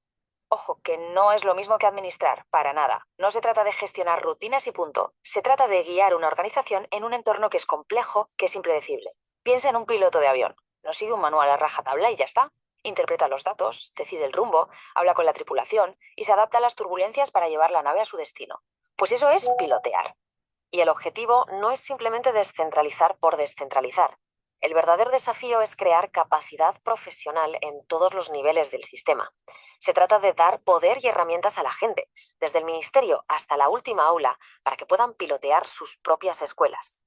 Ojo, que no es lo mismo que administrar, para nada. No se trata de gestionar rutinas y punto. Se trata de guiar una organización en un entorno que es complejo, que es impredecible. Piensa en un piloto de avión. No sigue un manual a rajatabla y ya está. Interpreta los datos, decide el rumbo, habla con la tripulación y se adapta a las turbulencias para llevar la nave a su destino. Pues eso es pilotear. Y el objetivo no es simplemente descentralizar por descentralizar. El verdadero desafío es crear capacidad profesional en todos los niveles del sistema. Se trata de dar poder y herramientas a la gente, desde el ministerio hasta la última aula, para que puedan pilotear sus propias escuelas.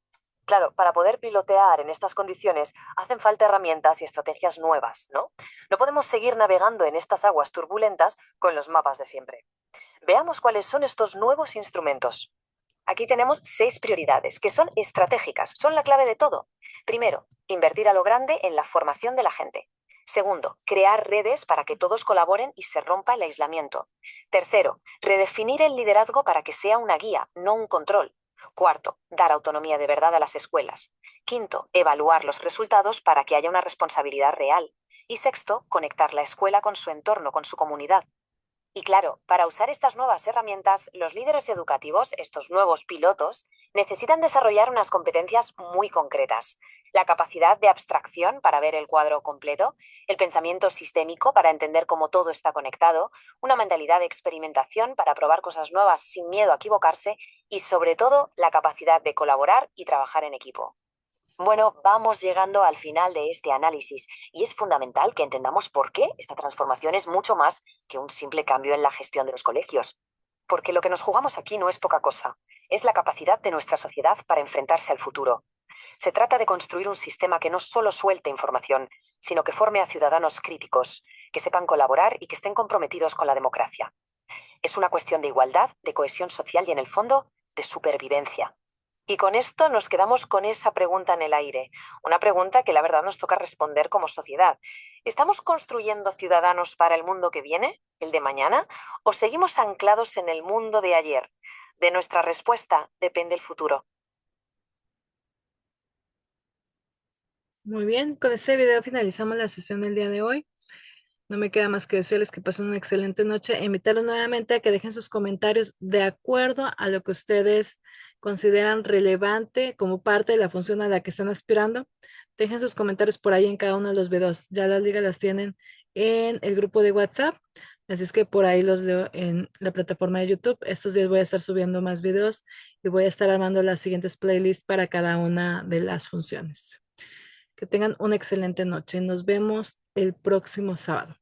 Claro, para poder pilotear en estas condiciones hacen falta herramientas y estrategias nuevas, ¿no? No podemos seguir navegando en estas aguas turbulentas con los mapas de siempre. Veamos cuáles son estos nuevos instrumentos. Aquí tenemos 6 prioridades que son estratégicas, son la clave de todo. Primero, invertir a lo grande en la formación de la gente. Segundo, crear redes para que todos colaboren y se rompa el aislamiento. Tercero, redefinir el liderazgo para que sea una guía, no un control. Cuarto, dar autonomía de verdad a las escuelas. Quinto, evaluar los resultados para que haya una responsabilidad real. Y sexto, conectar la escuela con su entorno, con su comunidad. Y claro, para usar estas nuevas herramientas, los líderes educativos, estos nuevos pilotos, necesitan desarrollar unas competencias muy concretas. La capacidad de abstracción para ver el cuadro completo, el pensamiento sistémico para entender cómo todo está conectado, una mentalidad de experimentación para probar cosas nuevas sin miedo a equivocarse y sobre todo la capacidad de colaborar y trabajar en equipo. Bueno, vamos llegando al final de este análisis y es fundamental que entendamos por qué esta transformación es mucho más que un simple cambio en la gestión de los colegios. Porque lo que nos jugamos aquí no es poca cosa, es la capacidad de nuestra sociedad para enfrentarse al futuro. Se trata de construir un sistema que no solo suelte información, sino que forme a ciudadanos críticos, que sepan colaborar y que estén comprometidos con la democracia. Es una cuestión de igualdad, de cohesión social y, en el fondo, de supervivencia. Y con esto nos quedamos con esa pregunta en el aire, una pregunta que la verdad nos toca responder como sociedad. ¿Estamos construyendo ciudadanos para el mundo que viene, el de mañana, o seguimos anclados en el mundo de ayer? De nuestra respuesta depende el futuro. Muy bien, con este video finalizamos la sesión del día de hoy. No me queda más que decirles que pasen una excelente noche e invitarlos nuevamente a que dejen sus comentarios de acuerdo a lo que ustedes consideran relevante como parte de la función a la que están aspirando. Dejen sus comentarios por ahí en cada uno de los videos. Ya las ligas las tienen en el grupo de WhatsApp. Así es que por ahí los leo en la plataforma de YouTube. Estos días voy a estar subiendo más videos y voy a estar armando las siguientes playlists para cada una de las funciones. Que tengan una excelente noche. Nos vemos el próximo sábado.